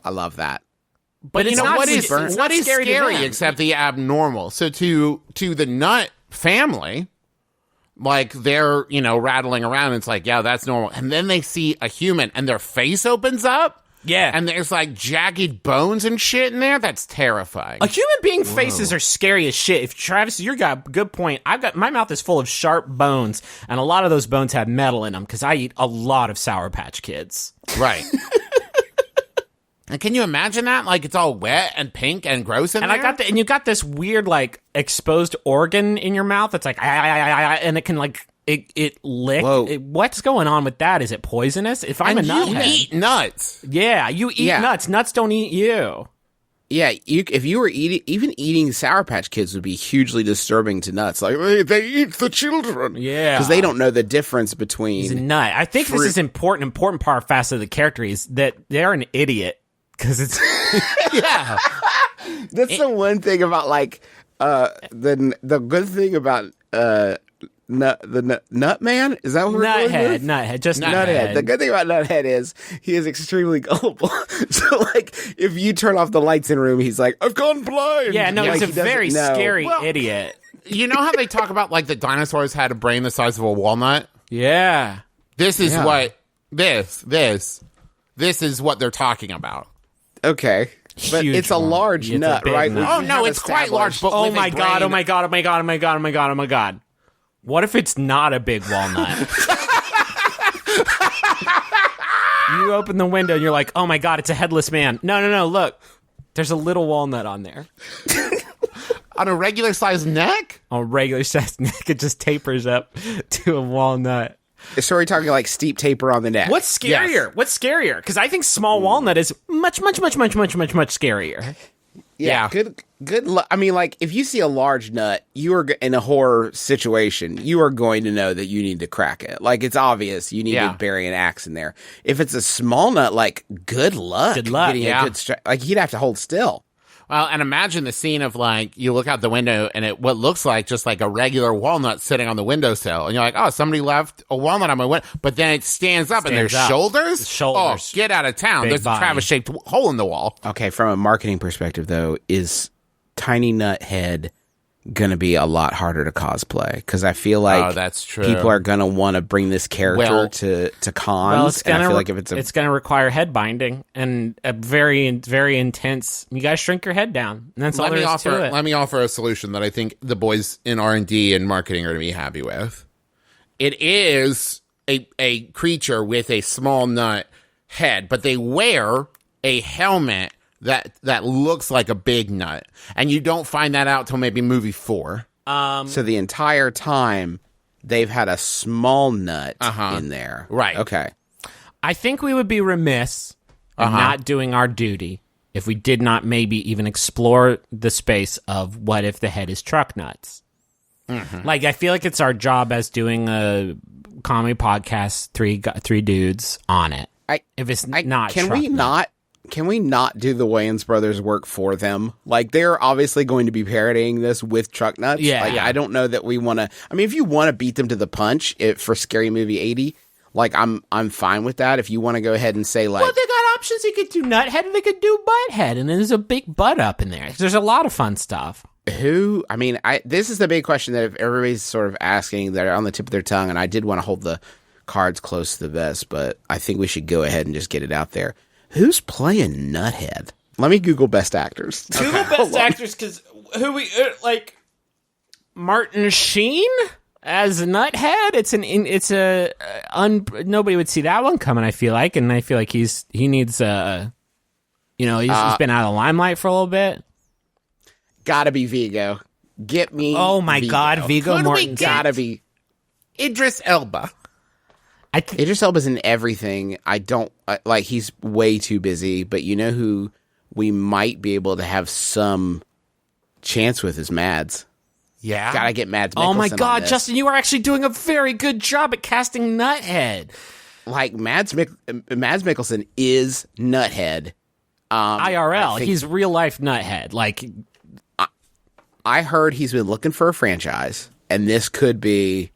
I love that. but it's not what is it's not scary to them. except the abnormal? So to the Nut family, like they're rattling around. And it's like, yeah, that's normal. And then they see a human, and their face opens up. Yeah. And there's like jagged bones and shit in there. That's terrifying. A human being faces are scary as shit. If Travis, you got a good point. My mouth is full of sharp bones, and a lot of those bones have metal in them because I eat a lot of Sour Patch Kids. Right. And can you imagine that? Like it's all wet and pink and gross in And there. and you got this weird like exposed organ in your mouth that's like and it can like it lick. Whoa. What's going on with that? Is it poisonous? If I'm and a you nuthead, eat nuts. yeah, you eat Yeah. nuts. Nuts don't eat you. Yeah, if you were eating Sour Patch Kids would be hugely disturbing to nuts. Like they eat the children. Yeah. because they don't know the difference He's a between. nut. I think this is important part of facet of the character is that they're an idiot because it's Yeah. That's the one thing about like the good thing about Nut Man, is that what we're going with? nuthead, just Nuthead. The good thing about Nuthead is he is extremely gullible. So, like, if you turn off the lights in a room, he's like, "I've gone blind." Yeah, no, Like, he's a he doesn't very know. scary Well, idiot. You know how they talk about like the dinosaurs had a brain the size of a walnut? Yeah. This is what this is what they're talking about. Okay. But Huge it's a one. large It's a nut, big right? nut. Oh no, it's quite large. But Oh with a my god, oh grain- my god, oh my god, oh my god, oh my god, oh my god, oh my god. What if it's not a big walnut? You open the window and you're like, oh my god, it's a headless man. No, look. There's a little walnut on there. on a regular sized neck. On a regular sized neck, it just tapers up to a walnut. So we're talking like steep taper on the neck. What's scarier? Yes. What's scarier? Because I think small walnut is much scarier. Yeah. Good. I mean, like, if you see a large nut, you are in a horror situation. You are going to know that you need to crack it. Like, it's obvious. You need to bury an axe in there. If it's a small nut, like, good luck. Good luck, getting a good like, you'd have to hold still. Well, and imagine the scene of like you look out the window and it what looks like just like a regular walnut sitting on the windowsill, and you're like, oh, somebody left a walnut on my window, but then it stands up and there's shoulders. The shoulders. Oh, get out of town! Big There's body. a Travis-shaped hole in the wall. Okay, from a marketing perspective, though, is Tiny Nut Head going to be a lot harder to cosplay? Because I feel like that's true. people are going to want to bring this character to cons. Well, it's and I gonna feel like if it's gonna require head binding and a very intense. You guys shrink your head down, and that's all there is to it. Let me offer a solution that I think the boys in R&D and marketing are going to be happy with. It is a creature with a small nut head, but they wear a helmet that looks like a big nut, and you don't find that out till maybe movie 4. so the entire time they've had a small nut in there, Right. Okay. I think we would be remiss in not doing our duty if we did not maybe even explore the space of what if the head is truck nuts. Like, I feel like it's our job as doing a comedy podcast, three dudes on it. If it's not Can truck we nuts. not? Can we not do the Wayans brothers work for them? Like, they're obviously going to be parodying this with truck nuts. Yeah. Like, I don't know that we want to. I mean, if you want to beat them to the punch for Scary Movie 80, like, I'm fine with that. If you want to go ahead and say, like, Well, they got options. You could do Nuthead and they could do Butthead, and there's a big butt up in there. There's a lot of fun stuff. who? I mean, this is the big question that everybody's sort of asking. They're on the tip of their tongue, and I did want to hold the cards close to the vest, but I think we should go ahead and just get it out there. Who's playing Nuthead? Let me Google best actors. Google best actors, because who we like Martin Sheen as Nuthead. Nobody would see that one coming. I feel like, and I feel like he needs he's been out of the limelight for a little bit. Gotta be Vigo. Get me. Oh my Vigo. God, Viggo Could we Mortensen. Gotta be. Idris Elba. Idris Elba's in everything. I don't like. He's way too busy. But you know who we might be able to have some chance with is Mads. Yeah. Gotta get Mads Mikkelsen Oh my on God, this. Justin, you are actually doing a very good job at casting Nuthead. Like Mads Mikkelsen is Nuthead. IRL, I think- he's real life Nuthead. Like, I heard he's been looking for a franchise, and this could be.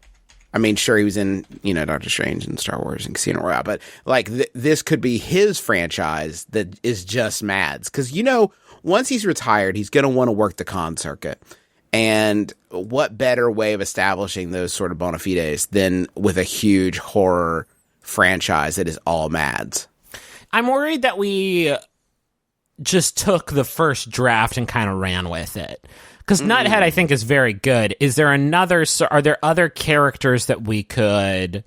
I mean, sure, he was in Doctor Strange and Star Wars and Casino Royale, but like this could be his franchise that is just Mads, because once he's retired, he's going to want to work the con circuit, and what better way of establishing those sort of bona fides than with a huge horror franchise that is all Mads? I'm worried that we just took the first draft and kind of ran with it. Because Nuthead, I think, is very good. Are there other characters that we could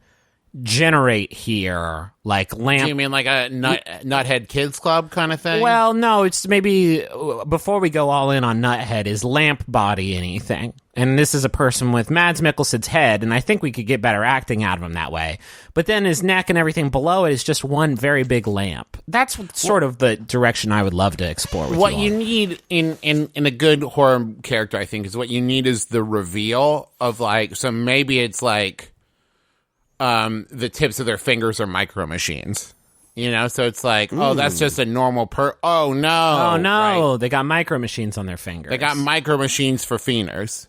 generate here? Like Lamp? Do you mean like a Nuthead Kids Club kind of thing? Well, no, it's maybe before we go all in on Nuthead, is Lamp Body anything? And this is a person with Mads Mikkelsen's head, and I think we could get better acting out of him that way. But then his neck and everything below it is just one very big lamp. That's sort of the direction I would love to explore with what you all. you need in a good horror character, I think, is what you need is the reveal of like. So maybe it's like the tips of their fingers are micro machines. So it's like, oh, that's just a normal Oh no! Oh no! Right? They got micro machines on their fingers. They got micro machines for fienders.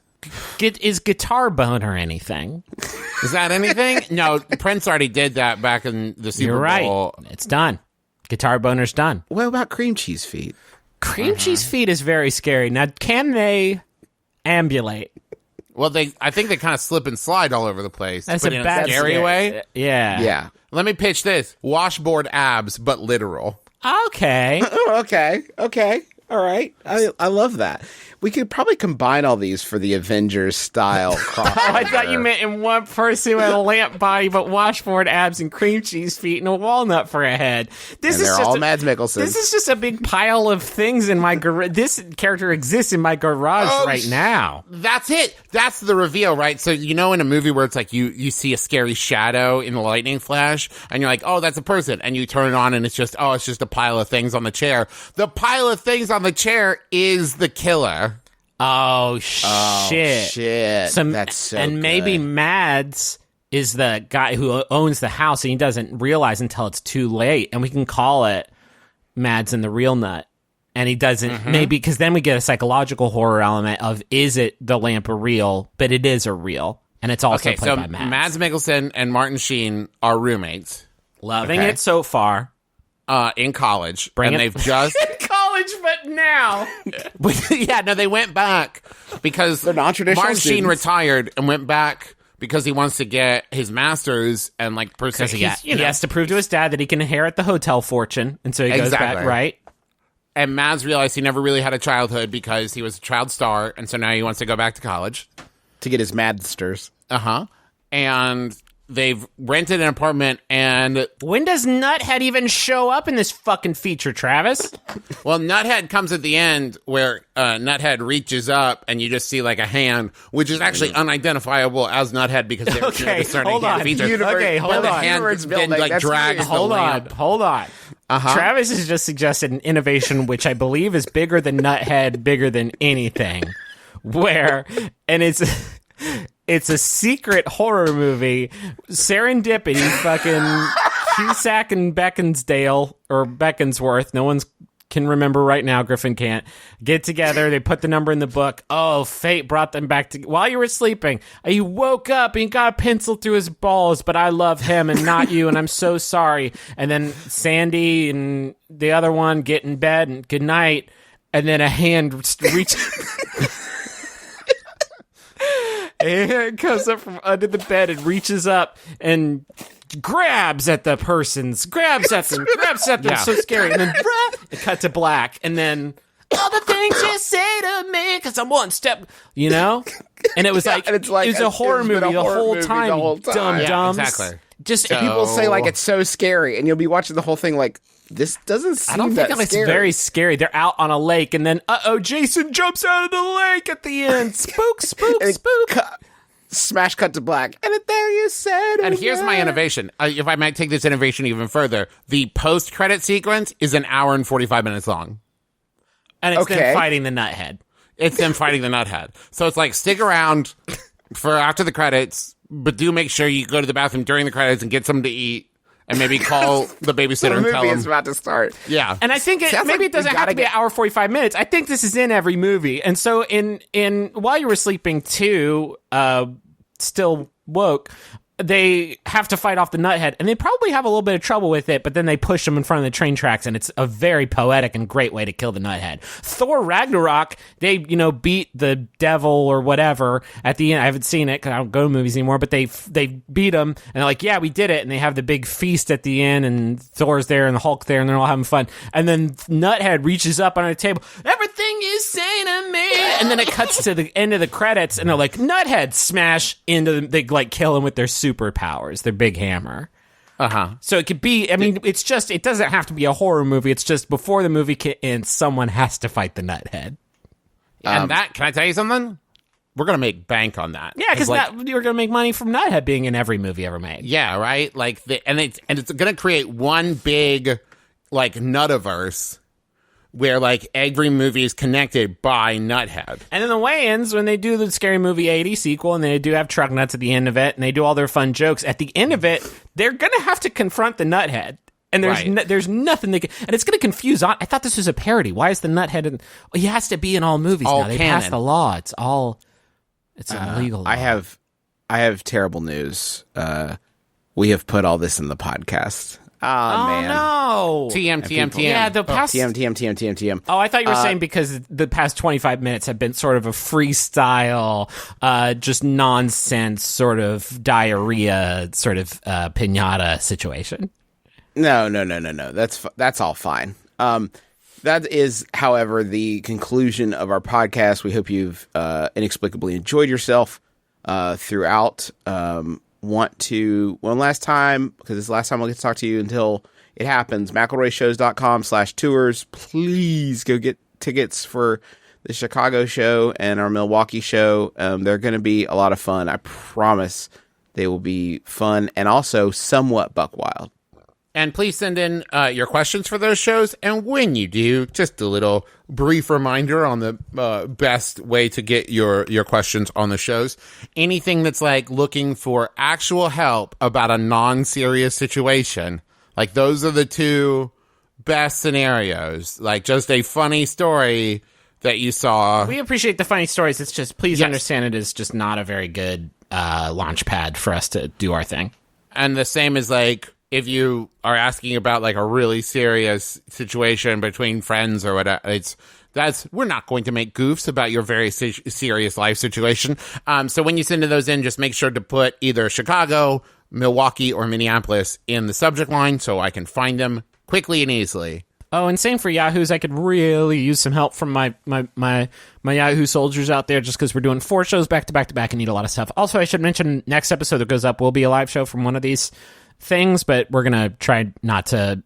Is Guitar Boner anything? Is that anything? No, Prince already did that back in the Super You're right. Bowl. It's done. Guitar Boner's done. What about cream cheese feet? Cream cheese feet is very scary. Now, can they ambulate? Well, I think they kind of slip and slide all over the place. That's but a in bad scary way. Yeah. Yeah. Let me pitch this: washboard abs, but literal. Okay. Oh, okay. All right. I love that. We could probably combine all these for the Avengers style crossover. I thought you meant in one person with a lamp body, but washboard abs and cream cheese feet and a walnut for a head. This And is they're just all Mads Mikkelsen. This is just a big pile of things in my garage. This character exists in my garage right now. That's it. That's the reveal, right? So in a movie where it's like you see a scary shadow in the lightning flash, and you're like, oh, that's a person, and you turn it on, and it's just a pile of things on the chair. The pile of things on the chair is the killer. Oh shit! That's so and good. maybe Mads is the guy who owns the house, and he doesn't realize until it's too late, and we can call it Mads and the Real Nut. And he doesn't, maybe, because then we get a psychological horror element of, is it the lamp a real? But it is a real, and it's also played by Mads. Mads Mikkelsen and Martin Sheen are roommates. Loving it so far. In college. Bring and it- they've just... College, but now. They went back because They're non-traditional Martin Sheen students. retired and went back because he wants to get his master's and Because he has to prove to his dad that he can inherit the hotel fortune, and so he goes back, Exactly. right? And Mads realized he never really had a childhood because he was a child star, and so now he wants to go back to college. to get his Madsters. And they've rented an apartment, and When does Nuthead even show up in this fucking feature, Travis? well, Nuthead comes at the end where Nuthead reaches up, and you just see like a hand, which is actually unidentifiable as Nuthead because they're Okay, discerning hold on. features. Okay, But hold the on. hand Universe then building, that's drags weird. the lamp. Hold on. Travis has just suggested an innovation which I believe is bigger than Nuthead, bigger than anything. And it's a secret horror movie, serendipity, fucking Cusack and Beaconsdale, or Beaconsworth, no one's can remember right now, Griffin can't, get together, they put the number in the book. Oh, fate brought them back while you were sleeping. You woke up and you got a pencil through his balls, but I love him and not you, and I'm so sorry. And then Sandy and the other one get in bed and good night, and then a hand reaches... and comes up from under the bed and reaches up and grabs at them, so scary. And then it cut to black, and then all the things you say to me, because I'm one step, And it was and it's like it was a horror it's been movie a the horror whole movie time. the whole time. Dumb Yeah, dumbs. exactly. Just People say like it's so scary, and you'll be watching the whole thing like this doesn't seem I don't that think it's scary. very scary. They're out on a lake, and then Jason jumps out of the lake at the end. Spook, spook, And spook. Smash cut to black, and there you said. And here's my innovation. If I might take this innovation even further, the post-credit sequence is an hour and 45 minutes long. And it's them Okay. fighting the Nuthead. It's them fighting the Nuthead. So it's like, stick around for after the credits, but do make sure you go to the bathroom during the credits and get something to eat, and maybe call the babysitter the and tell movie is them. about to start. Yeah. And I think Sounds maybe like it doesn't you have to gotta be an get- hour 45 minutes. I think this is in every movie. And so in While You Were Sleeping 2, Still Woke, they have to fight off the Nuthead, and they probably have a little bit of trouble with it, but then they push him in front of the train tracks, and it's a very poetic and great way to kill the Nuthead. Thor Ragnarok, they, beat the devil or whatever at the end. I haven't seen it because I don't go to movies anymore, but they beat him, and they're like, yeah, we did it, and they have the big feast at the end, and Thor's there, and the Hulk there, and they're all having fun, and then Nuthead reaches up on the table, everything you say to me, and then it cuts to the end of the credits, and they're like, Nuthead, smash into they kill him with their superpowers, their big hammer. So it could be, it's just, it doesn't have to be a horror movie. It's just before the movie ends, someone has to fight the Nuthead. And can I tell you something? We're going to make bank on that. Yeah, because you're going to make money from Nuthead being in every movie ever made. Yeah, right? And it's going to create one big, Nutiverse where, every movie is connected by Nuthead. And in the weigh-ins, when they do the Scary Movie 80 sequel, and they do have truck nuts at the end of it, and they do all their fun jokes, at the end of it, they're going to have to confront the Nuthead. And there's nothing they can... And it's going to confuse... I thought this was a parody. Why is the Nuthead... he has to be in all movies All now. They canon. passed the law. It's all... It's illegal law. I have terrible news. We have put all this in the podcast. Oh, man. no. TM. Yeah, the past... TM. Oh, I thought you were saying because the past 25 minutes have been sort of a freestyle, just nonsense sort of diarrhea, sort of pinata situation. No. That's all fine. That is, however, the conclusion of our podcast. We hope you've inexplicably enjoyed yourself throughout. Want to, one last time, because it's the last time I'll get to talk to you until it happens, McElroyShows.com/tours. Please go get tickets for the Chicago show and our Milwaukee show. They're going to be a lot of fun. I promise they will be fun and also somewhat buck wild. And please send in your questions for those shows. And when you do, just a little brief reminder on the best way to get your questions on the shows. Anything that's like looking for actual help about a non-serious situation. Like those are the two best scenarios. Like just a funny story that you saw. We appreciate the funny stories. It's just, please understand it is just not a very good launch pad for us to do our thing. And the same as like, if you are asking about like a really serious situation between friends or whatever, we're not going to make goofs about your very serious life situation. So when you send those in, just make sure to put either Chicago, Milwaukee, or Minneapolis in the subject line so I can find them quickly and easily. Oh, and same for Yahoos. I could really use some help from my Yahoo soldiers out there just because we're doing 4 shows back to back to back and need a lot of stuff. Also, I should mention next episode that goes up will be a live show from one of these things, but we're going to try not to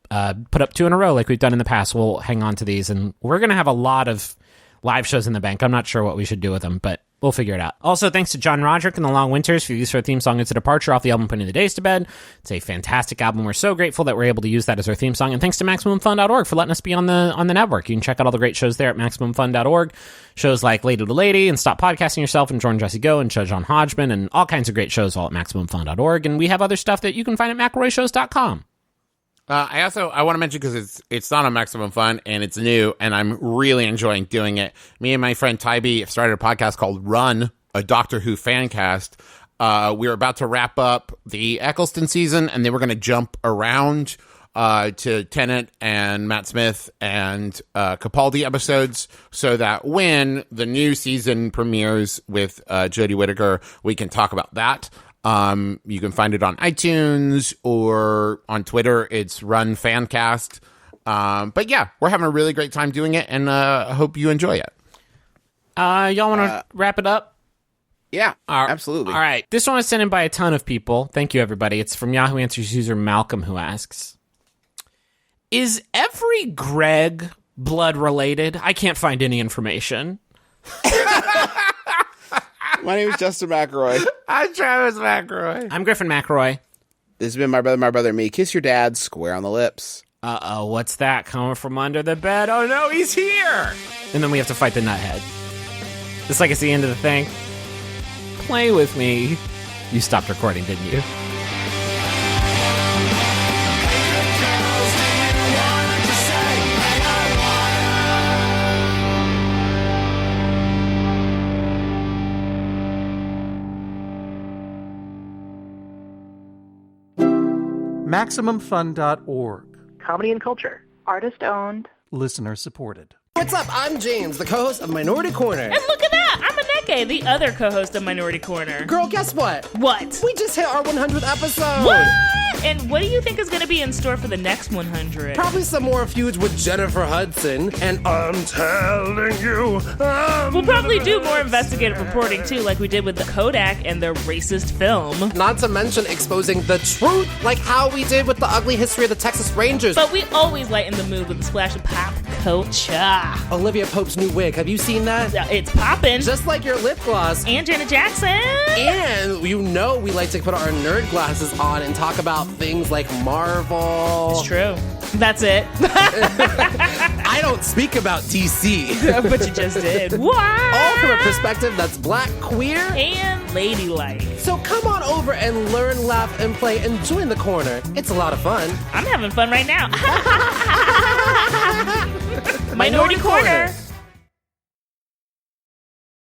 put up 2 in a row like we've done in the past. We'll hang on to these, and we're going to have a lot of live shows in the bank. I'm not sure what we should do with them, but we'll figure it out. Also, thanks to John Roderick and the Long Winters for use for our theme song. It's a departure off the album Putting the Days to Bed. It's a fantastic album. We're so grateful that we're able to use that as our theme song. And thanks to MaximumFun.org for letting us be on the network. You can check out all the great shows there at MaximumFun.org. Shows like Lady to Lady and Stop Podcasting Yourself and Jordan Jesse Go and Judge John Hodgman and all kinds of great shows all at MaximumFun.org. And we have other stuff that you can find at McElroyShows.com. I want to mention, because it's not on Maximum Fun and it's new and I'm really enjoying doing it. Me and my friend Tybee have started a podcast called Run, a Doctor Who fan cast. We're about to wrap up the Eccleston season, and then we're going to jump around to Tennant and Matt Smith and Capaldi episodes, so that when the new season premieres with Jodie Whittaker, we can talk about that. You can find it on iTunes or on Twitter. It's Run Fancast. But yeah, we're having a really great time doing it, and I hope you enjoy it. Y'all want to wrap it up? Yeah, absolutely. All right. This one was sent in by a ton of people. Thank you, everybody. It's from Yahoo Answers user Malcolm, who asks, is every Greg blood related? I can't find any information. My name is Justin McElroy. I'm Travis McElroy. I'm Griffin McElroy. This has been My Brother, and Me. Kiss your dad square on the lips. Uh-oh, what's that coming from under the bed? Oh no, he's here! And then we have to fight the Nuthead. It's like it's the end of the thing. Play with me. You stopped recording, didn't you? MaximumFun.org. Comedy and culture. Artist owned. Listener supported. What's up? I'm James, the co-host of Minority Corner. And look at that! I'm Aneke, the other co-host of Minority Corner. Girl, guess what? What? We just hit our 100th episode! What? And what do you think is going to be in store for the next 100? Probably some more feuds with Jennifer Hudson, and I'm telling you, we'll probably do more investigative reporting, too, like we did with the Kodak and their racist film. Not to mention exposing the truth, like how we did with the ugly history of the Texas Rangers. But we always lighten the mood with a splash of pop culture. Olivia Pope's new wig, have you seen that? It's poppin'. Just like your lip gloss. And Janet Jackson. And you know we like to put our nerd glasses on and talk about things like Marvel. It's true. That's it. I don't speak about DC. But you just did. What? All from a perspective that's black, queer, and ladylike. So come on over and learn, laugh, and play and join the corner. It's a lot of fun. I'm having fun right now. Minority Corner.